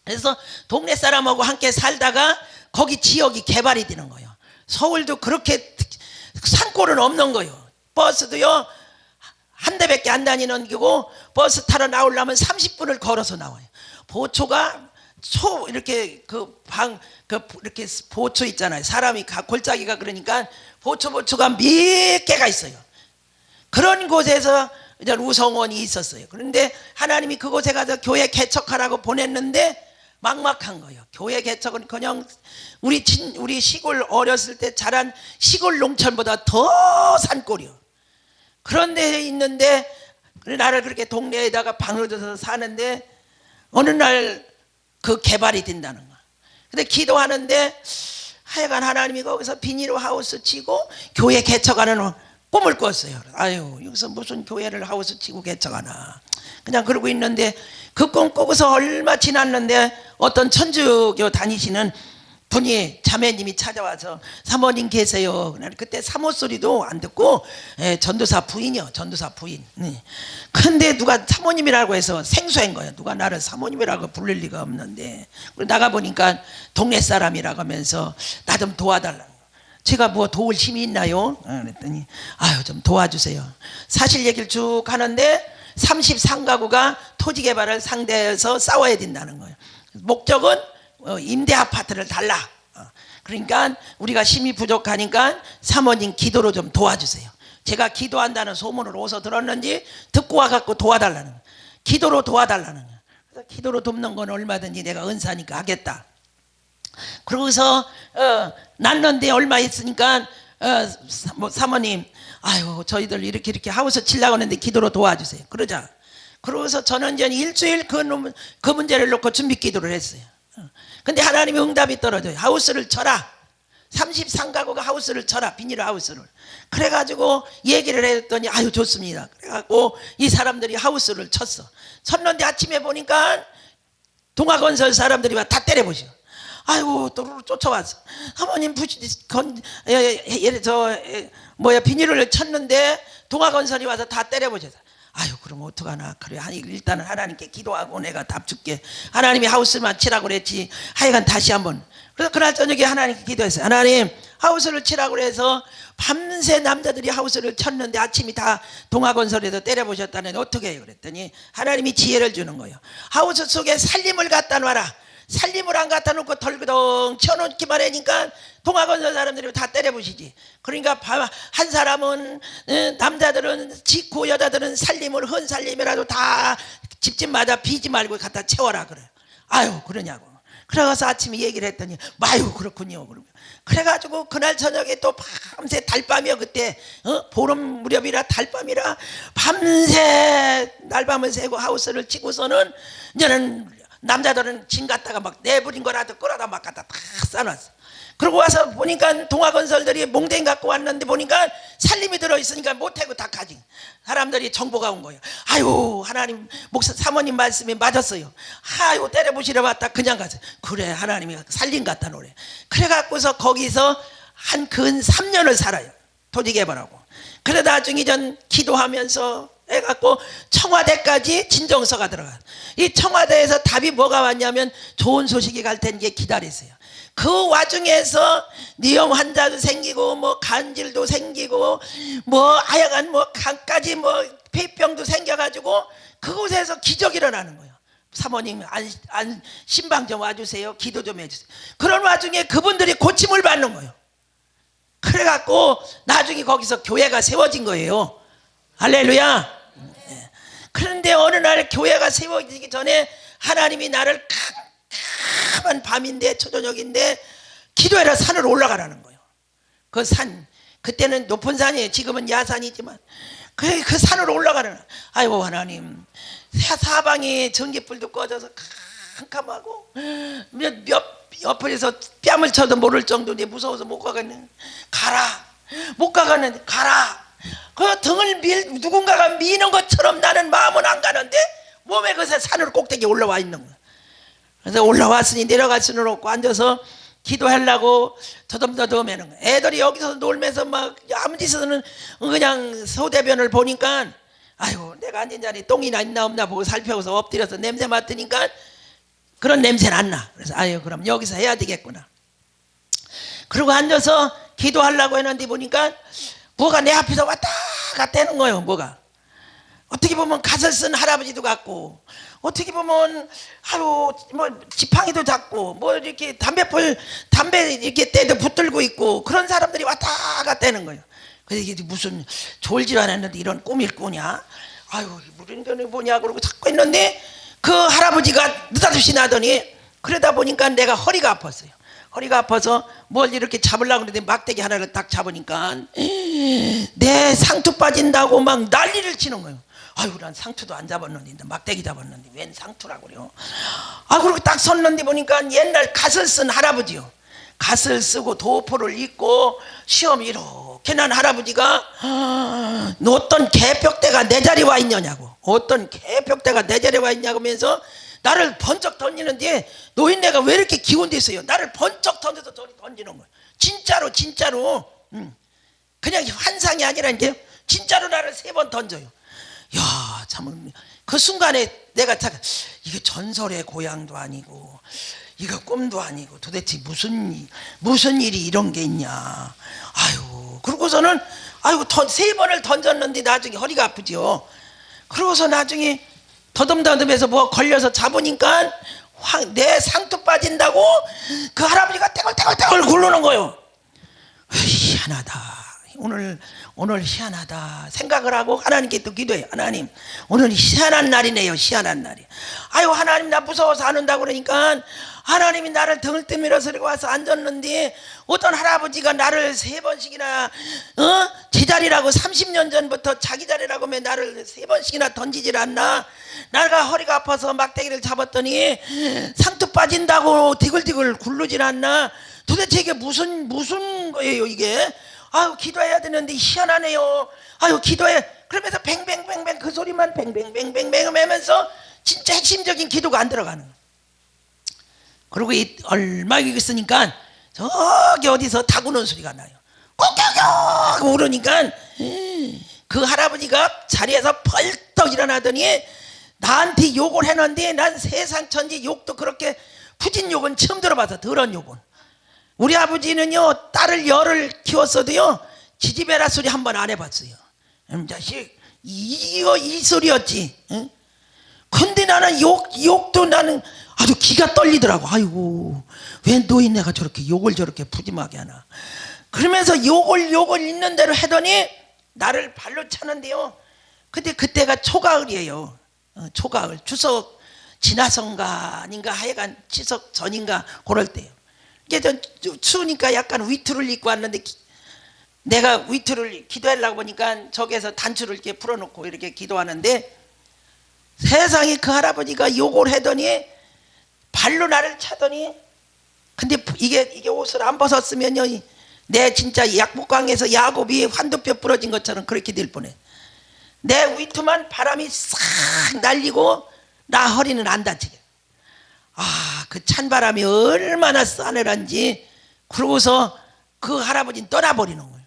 A: 그래서 동네 사람하고 함께 살다가 거기 지역이 개발이 되는 거예요. 서울도 그렇게 산골은 없는 거예요. 버스도요 한 대밖에 안 다니는 거고 버스 타러 나오려면 30분을 걸어서 나와요. 보초가 이렇게 이렇게 보초 있잖아요. 사람이 골짜기가 그러니까 보초가 몇 개가 있어요. 그런 곳에서 이제 우성원이 있었어요. 그런데 하나님이 그곳에 가서 교회 개척하라고 보냈는데 막막한 거예요. 교회 개척은 그냥 우리 시골 어렸을 때 자란 시골 농촌보다 더 산골이요. 그런 데에 있는데 나를 그렇게 동네에다가 방을 줘서 사는데 어느 날 그 개발이 된다는 거야. 근데 기도하는데 하여간 하나님이 거기서 비닐 하우스 치고 교회 개척하는 꿈을 꿨어요. 아유 여기서 무슨 교회를 하우스 치고 개척하나. 그냥 그러고 있는데 그 꿈 꾸고서 얼마 지났는데 어떤 천주교 다니시는 분이 자매님이 찾아와서 사모님 계세요. 그때 사모 소리도 안 듣고 전도사 부인이요. 전도사 부인. 근데 누가 사모님이라고 해서 생소한 거예요. 누가 나를 사모님이라고 부를 리가 없는데 나가보니까 동네 사람이라고 하면서 나 좀 도와달라고. 제가 뭐 도울 힘이 있나요? 그랬더니 아유 좀 도와주세요. 사실 얘기를 쭉 하는데 33가구가 토지 개발을 상대해서 싸워야 된다는 거예요. 목적은 임대 아파트를 달라. 그러니까 우리가 힘이 부족하니까 사모님 기도로 좀 도와주세요. 제가 기도한다는 소문을 어디서 들었는지 듣고 와갖고 도와달라는 거예요. 기도로 도와달라는 거예요. 그래서 기도로 돕는 건 얼마든지 내가 은사니까 하겠다. 그러고서 났는데 얼마 있으니까 사모님 아유 저희들 이렇게 하우스 치려고 하는데 기도로 도와주세요. 그러고서 저는 이제 일주일 그 문제를 놓고 준비 기도를 했어요. 근데 하나님의 응답이 떨어져요. 하우스를 쳐라. 33가구가 하우스를 쳐라. 비닐 하우스를. 그래가지고 얘기를 했더니 아유 좋습니다. 그래갖고 이 사람들이 하우스를 쳤는데 아침에 보니까 동아건설 사람들이 와 다 때려보셔. 아이고 또 쫓아왔어. 사모님 비닐을 쳤는데 동아건설이 와서 다 때려보셔서 아유 그럼 어떡하나. 그래 일단은 하나님께 기도하고 내가 답 줄게. 하나님이 하우스만 치라고 그랬지. 하여간 다시 한번 그래서 그날 저녁에 하나님께 기도했어요. 하나님, 하우스를 치라고 해서 밤새 남자들이 하우스를 쳤는데 아침이 다 동아건설에서 때려보셨다는데 어떻게 해요? 그랬더니 하나님이 지혜를 주는 거예요. 하우스 속에 살림을 갖다 놔라. 살림을 안 갖다 놓고 덜그덩 쳐놓기만 하니까 동아건설 사람들이 다 때려부시지. 그러니까 한 사람은, 남자들은 짓고 여자들은 살림을 헌살림이라도 다 집집마다 비지 말고 갖다 채워라 그래요. 아유, 그러냐고. 그래서 아침에 얘기를 했더니 마유, 그렇군요. 그래가지고 그날 저녁에 또 밤새 달밤이요. 그때 보름 무렵이라 달밤이라 밤새 날밤을 새고 하우스를 치고서는 이제는 남자들은 짐 갖다가 막 내버린 거라도 끌어다 막 갖다 다 싸놨어. 그러고 와서 보니까 동아건설들이 몽댕이 갖고 왔는데 보니까 살림이 들어있으니까 못하고 다 가지. 사람들이 정보가 온 거예요. 아유, 하나님 목사 사모님 말씀이 맞았어요. 아유, 때려부시러 왔다 그냥 가서. 그래, 하나님이 살림 갖다 놓으래. 그래갖고서 거기서 한 근 3년을 살아요. 토지 개발하고. 그래 나중에 전 기도하면서 해갖고 청와대까지 진정서가 들어가. 이 청와대에서 답이 뭐가 왔냐면 좋은 소식이 갈 텐데 기다리세요. 그 와중에서 뇌염 환자도 생기고 뭐 간질도 생기고 뭐 하여간 뭐 간까지 뭐 폐병도 생겨가지고 그곳에서 기적이 일어나는 거예요. 사모님 신방 좀 와주세요. 기도 좀 해주세요. 그런 와중에 그분들이 고침을 받는 거예요. 그래갖고 나중에 거기서 교회가 세워진 거예요. 할렐루야. 그런데 어느 날 교회가 세워지기 전에 하나님이 나를 캄캄한 밤인데 초저녁인데 기도해라 산으로 올라가라는 거예요. 그 산, 그때는 높은 산이에요. 지금은 야산이지만 그 산으로 올라가라는. 아이고 하나님, 사방에 전기불도 꺼져서 캄캄하고 몇 옆에서 뺨을 쳐도 모를 정도인데 무서워서 못 가겠네. 가라. 못 가겠는데 가라. 그 등을 누군가가 미는 것처럼 나는 마음은 안 가는데 몸에 그새 산으로 꼭대기 올라와 있는 거야. 그래서 올라왔으니 내려갈 수는 없고 앉아서 기도하려고 더듬더듬 하는 거야. 애들이 여기서 놀면서 막 아무 짓은 그냥 소대변을 보니까 아이고 내가 앉은 자리에 똥이나 있나 없나 보고 살펴서 엎드려서 냄새 맡으니까 그런 냄새는 안 나. 그래서 아유 그럼 여기서 해야 되겠구나. 그리고 앉아서 기도하려고 했는데 보니까 뭐가 내 앞에서 왔다 갔다 하는 거예요. 뭐가 어떻게 보면 갓을 쓴 할아버지도 같고 어떻게 보면 하루 뭐 지팡이도 잡고 뭐 이렇게 담배 이렇게 때도 붙들고 있고 그런 사람들이 왔다 갔다 하는 거예요. 그래서 이게 무슨 졸질 않았는데 이런 꿈일 거냐? 아유 무슨 전에 뭐냐 그러고 자꾸 있는데 그 할아버지가 느닷없이 나더니 그러다 보니까 내가 허리가 아팠어요. 허리가 아파서 뭘 이렇게 잡으려고 그러는데 막대기 하나를 딱 잡으니까 내 상투 빠진다고 막 난리를 치는 거예요. 아유 난 상투도 안 잡았는데 막대기 잡았는데 웬 상투라고 그래요. 아 그리고 딱 섰는데 보니까 옛날 갓을 쓴 할아버지요. 갓을 쓰고 도포를 입고 시험 이렇게 난 할아버지가 너 어떤 개벽대가 내 자리에 와 있냐고. 어떤 개벽대가 내 자리에 와 있냐고 하면서 나를 번쩍 던지는데 노인네가 왜 이렇게 기운돼 있어요. 나를 번쩍 던져서 던지는 거예요. 진짜로 그냥 환상이 아니라니까요. 진짜로 나를 3번 던져요. 야, 참 그 순간에 내가 이게 전설의 고향도 아니고 이거 꿈도 아니고 도대체 무슨 일이 이런 게 있냐. 아유, 그러고서는 아이고 3번을 던졌는데 나중에 허리가 아프죠. 그러고서 나중에 더듬더듬해서 뭐 걸려서 잡으니까 내 상투 빠진다고 그 할아버지가 떼굴떼굴 굴르는 거예요. 희한하다. 오늘 희한하다 생각을 하고 하나님께 또 기도해요. 하나님 오늘 희한한 날이네요. 희한한 날이. 아유 하나님 나 무서워서 안 온다고 그러니까 하나님이 나를 등을 뜨밀어서 와서 앉았는데 어떤 할아버지가 나를 3번씩이나 제자리라고 30년 전부터 자기 자리라고 하면 나를 3번씩이나 던지질 않나. 내가 허리가 아파서 막대기를 잡았더니 상투 빠진다고 디글디글 굴르질 않나. 도대체 이게 무슨 거예요 이게. 아유 기도해야 되는데 희한하네요. 아유 기도해. 그러면서 뱅뱅뱅뱅 그 소리만 뱅뱅뱅뱅뱅 하면서 진짜 핵심적인 기도가 안 들어가는 거예요. 그리고 얼마 있으니까 저기 어디서 닭 우는 소리가 나요. 꼭꼭꼭 울으니까 그 할아버지가 자리에서 벌떡 일어나더니 나한테 욕을 해놨는데 난 세상 천지 욕도 그렇게 푸진 욕은 처음 들어봐서 더러운 욕은 우리 아버지는요 딸을 열을 키웠어도요 지지배라 소리 한 번 안 해봤어요. 자식 이거 이 소리였지. 응? 근데 나는 욕도 나는 아주 기가 떨리더라고. 아이고 왜 노인네가 저렇게 욕을 저렇게 푸짐하게 하나. 그러면서 욕을 있는 대로 하더니 나를 발로 차는데요. 근데 그때가 초가을이에요. 초가을 추석 지나선가 아닌가 하여간 추석 전인가 그럴 때요. 이게 추우니까 약간 위투를 입고 왔는데 내가 위투를 기도하려고 보니까 저기에서 단추를 이렇게 풀어놓고 이렇게 기도하는데 세상에 그 할아버지가 욕을 하더니 발로 나를 차더니 근데 이게 옷을 안 벗었으면요 내 진짜 약복강에서 야곱이 환두뼈 부러진 것처럼 그렇게 될 뻔해. 내 위투만 바람이 싹 날리고 나 허리는 안 다치게. 그 찬바람이 얼마나 싸늘한지. 그러고서 그 할아버지는 떠나버리는 거예요.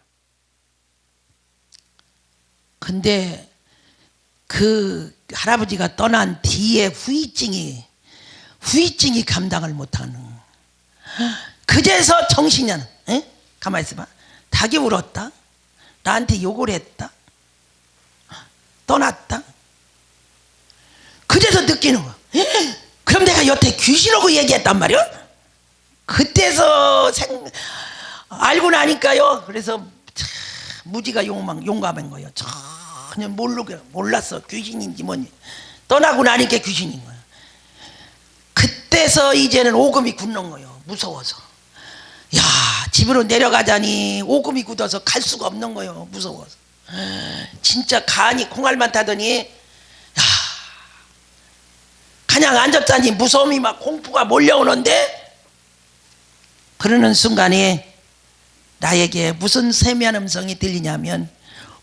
A: 근데 그 할아버지가 떠난 뒤에 후유증이 감당을 못하는. 그제서 정신이 안. 가만히 있어봐. 닭이 울었다. 나한테 욕을 했다. 떠났다. 그제서 느끼는 거야. 그럼 내가 여태 귀신하고 얘기했단 말이야. 그때서 알고 나니까요. 그래서 무지가 용감한 거예요. 전혀 몰랐어. 귀신인지 뭐니. 떠나고 나니까 귀신인 거예요. 그때서 이제는 오금이 굳는 거예요. 무서워서. 야, 집으로 내려가자니 오금이 굳어서 갈 수가 없는 거예요. 무서워서. 진짜 간이 콩알만 타더니 야, 그냥 앉았자니 무서움이 막 공포가 몰려오는데 그러는 순간에 나에게 무슨 세미한 음성이 들리냐면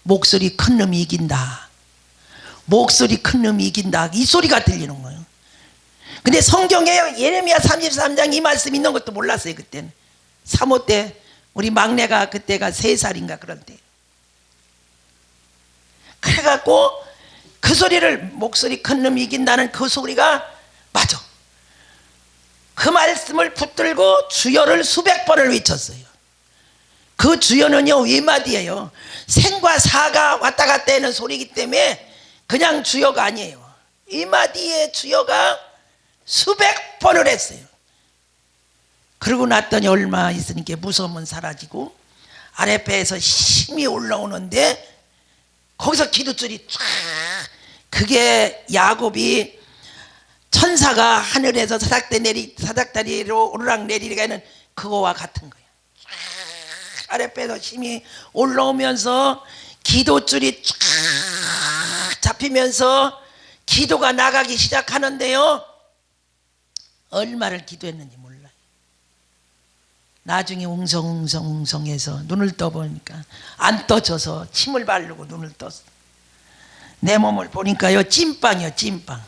A: 목소리 큰 놈이 이긴다. 목소리 큰 놈이 이긴다. 이 소리가 들리는 거예요. 근데 성경에 예레미야 33장 이 말씀 있는 것도 몰랐어요. 그때는 사모 때 우리 막내가 그때가 3살인가 그럴 때. 그래갖고 그 소리를 목소리 큰 놈이 이긴다는 그 소리가 맞아. 그 말씀을 붙들고 주여를 수백 번을 외쳤어요. 그 주여는요 위마디예요. 생과 사가 왔다 갔다 하는 소리이기 때문에 그냥 주여가 아니에요. 위마디의 주여가 수백 번을 했어요. 그러고 났더니 얼마 있으니까 무서움은 사라지고 아랫배에서 힘이 올라오는데 거기서 기도줄이 쫙. 그게 야곱이 천사가 하늘에서 사닥다리로 오르락 내리가는 그거와 같은 거예요. 쫙 아랫배에서 힘이 올라오면서 기도줄이 쫙 잡히면서 기도가 나가기 시작하는데요. 얼마를 기도했는지 몰라요. 나중에 웅성해서 눈을 떠보니까 안 떠져서 침을 바르고 눈을 떴어. 내 몸을 보니까요 찐빵이요 찐빵.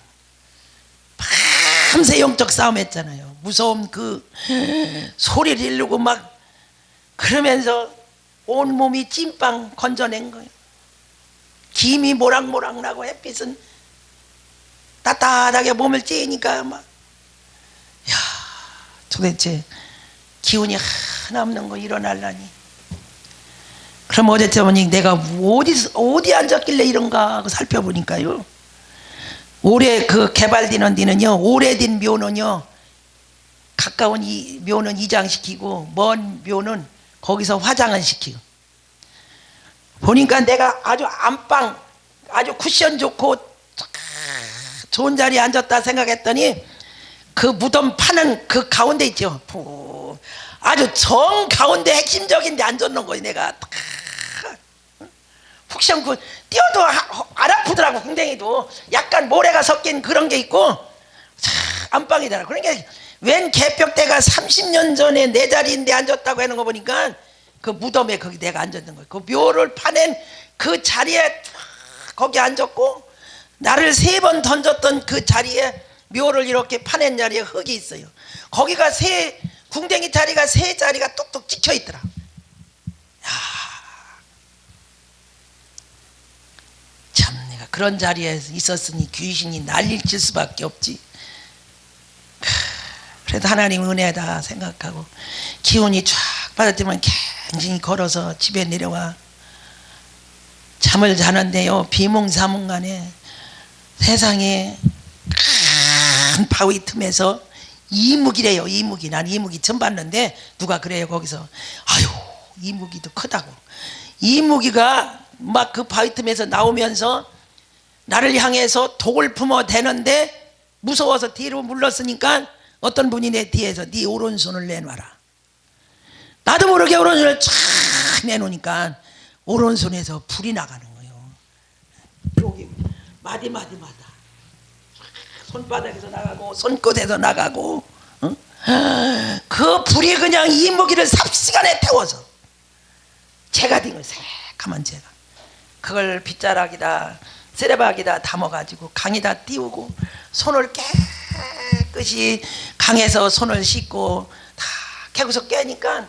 A: 밤새 영적 싸움 했잖아요. 무서운 그 소리를 지르고 막 그러면서 온 몸이 찐빵 건져낸 거예요. 김이 모락모락 나고 햇빛은 따뜻하게 몸을 쬐니까 막 야, 도대체 기운이 하나 없는 거 일어나려니. 그럼 어제저번에 내가 어디 앉았길래 이런가 하고 살펴보니까요. 올해 그 개발되는 데는요, 오래된 묘는요, 가까운 이 묘는 이장시키고, 먼 묘는 거기서 화장을 시키고. 보니까 내가 아주 안방, 아주 쿠션 좋고, 좋은 자리에 앉았다 생각했더니, 그 무덤 파는 그 가운데 있죠. 아주 정 가운데 핵심적인 데 앉았는 거예요. 내가 푹시험 그 뛰어도 안 아프더라고. 굉장히도 약간 모래가 섞인 그런 게 있고 안방이더라고. 그러니까 웬 개벽대가 30년 전에 내 자리인데 앉았다고 하는 거 보니까 그 무덤에 거기 내가 앉았는 거예요. 그 묘를 파낸 그 자리에 거기 앉았고 나를 3번 던졌던 그 자리에 묘를 이렇게 파낸 자리에 흙이 있어요. 거기가 궁뎅이 자리가 3자리가 뚝뚝 찍혀 있더라. 참 내가 그런 자리에 있었으니 귀신이 난리칠 수밖에 없지. 그래도 하나님 은혜다 생각하고 기운이 쫙 빠졌지만 갱신히 걸어서 집에 내려와 잠을 자는데요, 비몽사몽간에 세상에 큰 바위 틈에서 이무기래요. 이무기. 난 이무기 처음 봤는데 누가 그래요 거기서. 아유, 이무기도 크다고. 이무기가 막 그 바위 틈에서 나오면서 나를 향해서 독을 품어 대는데 무서워서 뒤로 물렀으니까 어떤 분이 내 뒤에서 네 오른손을 내놔라. 나도 모르게 오른손을 쫙 내놓으니까 오른손에서 불이 나가는 거예요. 여기 마디마디마다 손바닥에서 나가고 손끝에서 나가고, 어? 그 불이 그냥 이무기를 삽시간에 태워서 제가 딩을 새카만 제가 그걸 빗자락이다 쓰레박이다 담아가지고 강에다 띄우고 손을 깨끗이 강에서 손을 씻고 다 개고서 깨니까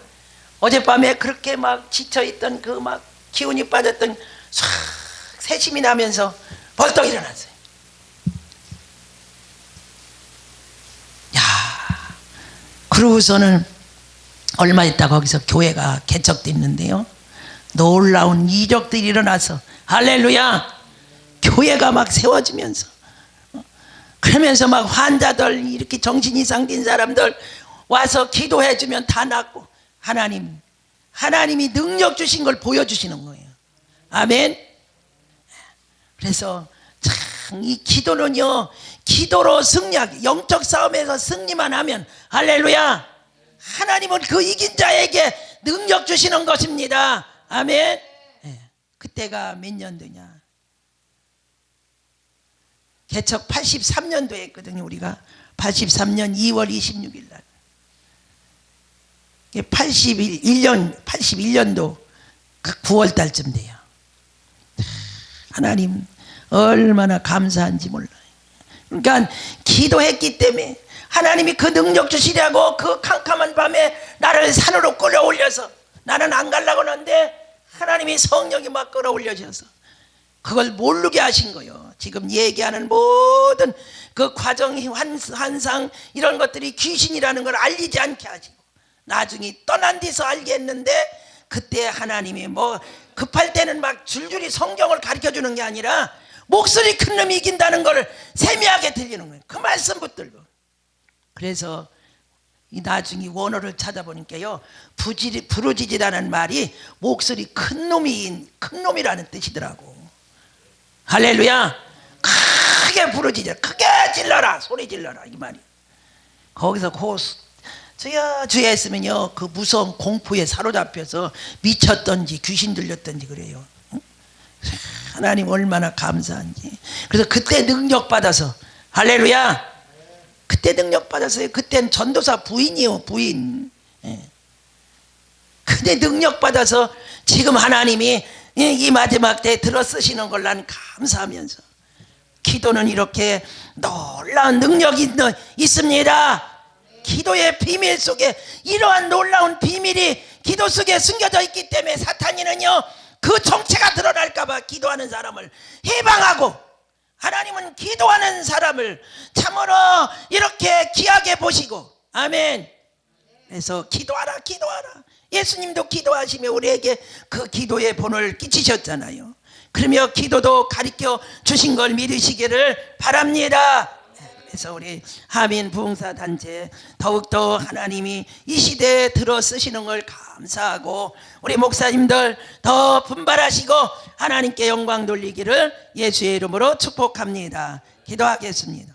A: 어젯밤에 그렇게 막 지쳐있던 그 막 기운이 빠졌던 싹 새침이 나면서 벌떡 일어났어요. 야, 그러고서는 얼마 있다 거기서 교회가 개척됐는데요, 놀라운 이적들이 일어나서 할렐루야, 교회가 막 세워지면서 그러면서 막 환자들 이렇게 정신 이상된 사람들 와서 기도해 주면 다 낫고 하나님이 능력 주신 걸 보여주시는 거예요. 아멘. 그래서 참 이 기도는요, 기도로 승리하기, 영적 싸움에서 승리만 하면 할렐루야, 하나님은 그 이긴 자에게 능력 주시는 것입니다. 아멘. 그때가 몇 년도냐, 개척 83년도에 했거든요. 우리가 83년 2월 26일 날 81년도 9월 달쯤 돼요. 하나님 얼마나 감사한지 몰라요. 그러니까 기도했기 때문에 하나님이 그 능력 주시려고 그 캄캄한 밤에 나를 산으로 끌어올려서, 나는 안 가려고 하는데 하나님이 성령이 막 끌어올려져서 그걸 모르게 하신 거예요. 지금 얘기하는 모든 그 과정, 환상 이런 것들이 귀신이라는 걸 알리지 않게 하시고 나중에 떠난 뒤서 알게 했는데, 그때 하나님이 뭐 급할 때는 막 줄줄이 성경을 가르쳐 주는 게 아니라 목소리 큰 놈이 이긴다는 걸 세미하게 들리는 거예요. 그 말씀 붙들고. 그래서 이 나중에 원어를 찾아보니까요, 부르짖으라는 말이 목소리 큰 놈이라는 뜻이더라고. 할렐루야. 크게 부르짖어, 크게 질러라, 소리 질러라, 이 말이. 거기서 주여 주여 했으면요, 그 무서운 공포에 사로잡혀서 미쳤던지 귀신 들렸던지 그래요. 하나님 얼마나 감사한지. 그래서 그때 능력 받아서, 할렐루야, 그때 능력 받았어요. 그때는 전도사 부인이요, 부인. 근데 능력 받아서 지금 하나님이 이 마지막 때 들어 쓰시는 걸 난 감사하면서, 기도는 이렇게 놀라운 능력이 있습니다. 기도의 비밀 속에 이러한 놀라운 비밀이 기도 속에 숨겨져 있기 때문에 사탄이는요, 그 정체가 드러날까 봐 기도하는 사람을 해방하고, 하나님은 기도하는 사람을 참으로 이렇게 귀하게 보시고, 아멘. 그래서 기도하라, 기도하라. 예수님도 기도하시며 우리에게 그 기도의 본을 끼치셨잖아요. 그러며 기도도 가르쳐 주신 걸 믿으시기를 바랍니다. 그래서 우리 하민 부흥사단체 더욱더 하나님이 이 시대에 들어 쓰시는 걸 감사하고, 우리 목사님들 더 분발하시고 하나님께 영광 돌리기를 예수의 이름으로 축복합니다. 기도하겠습니다.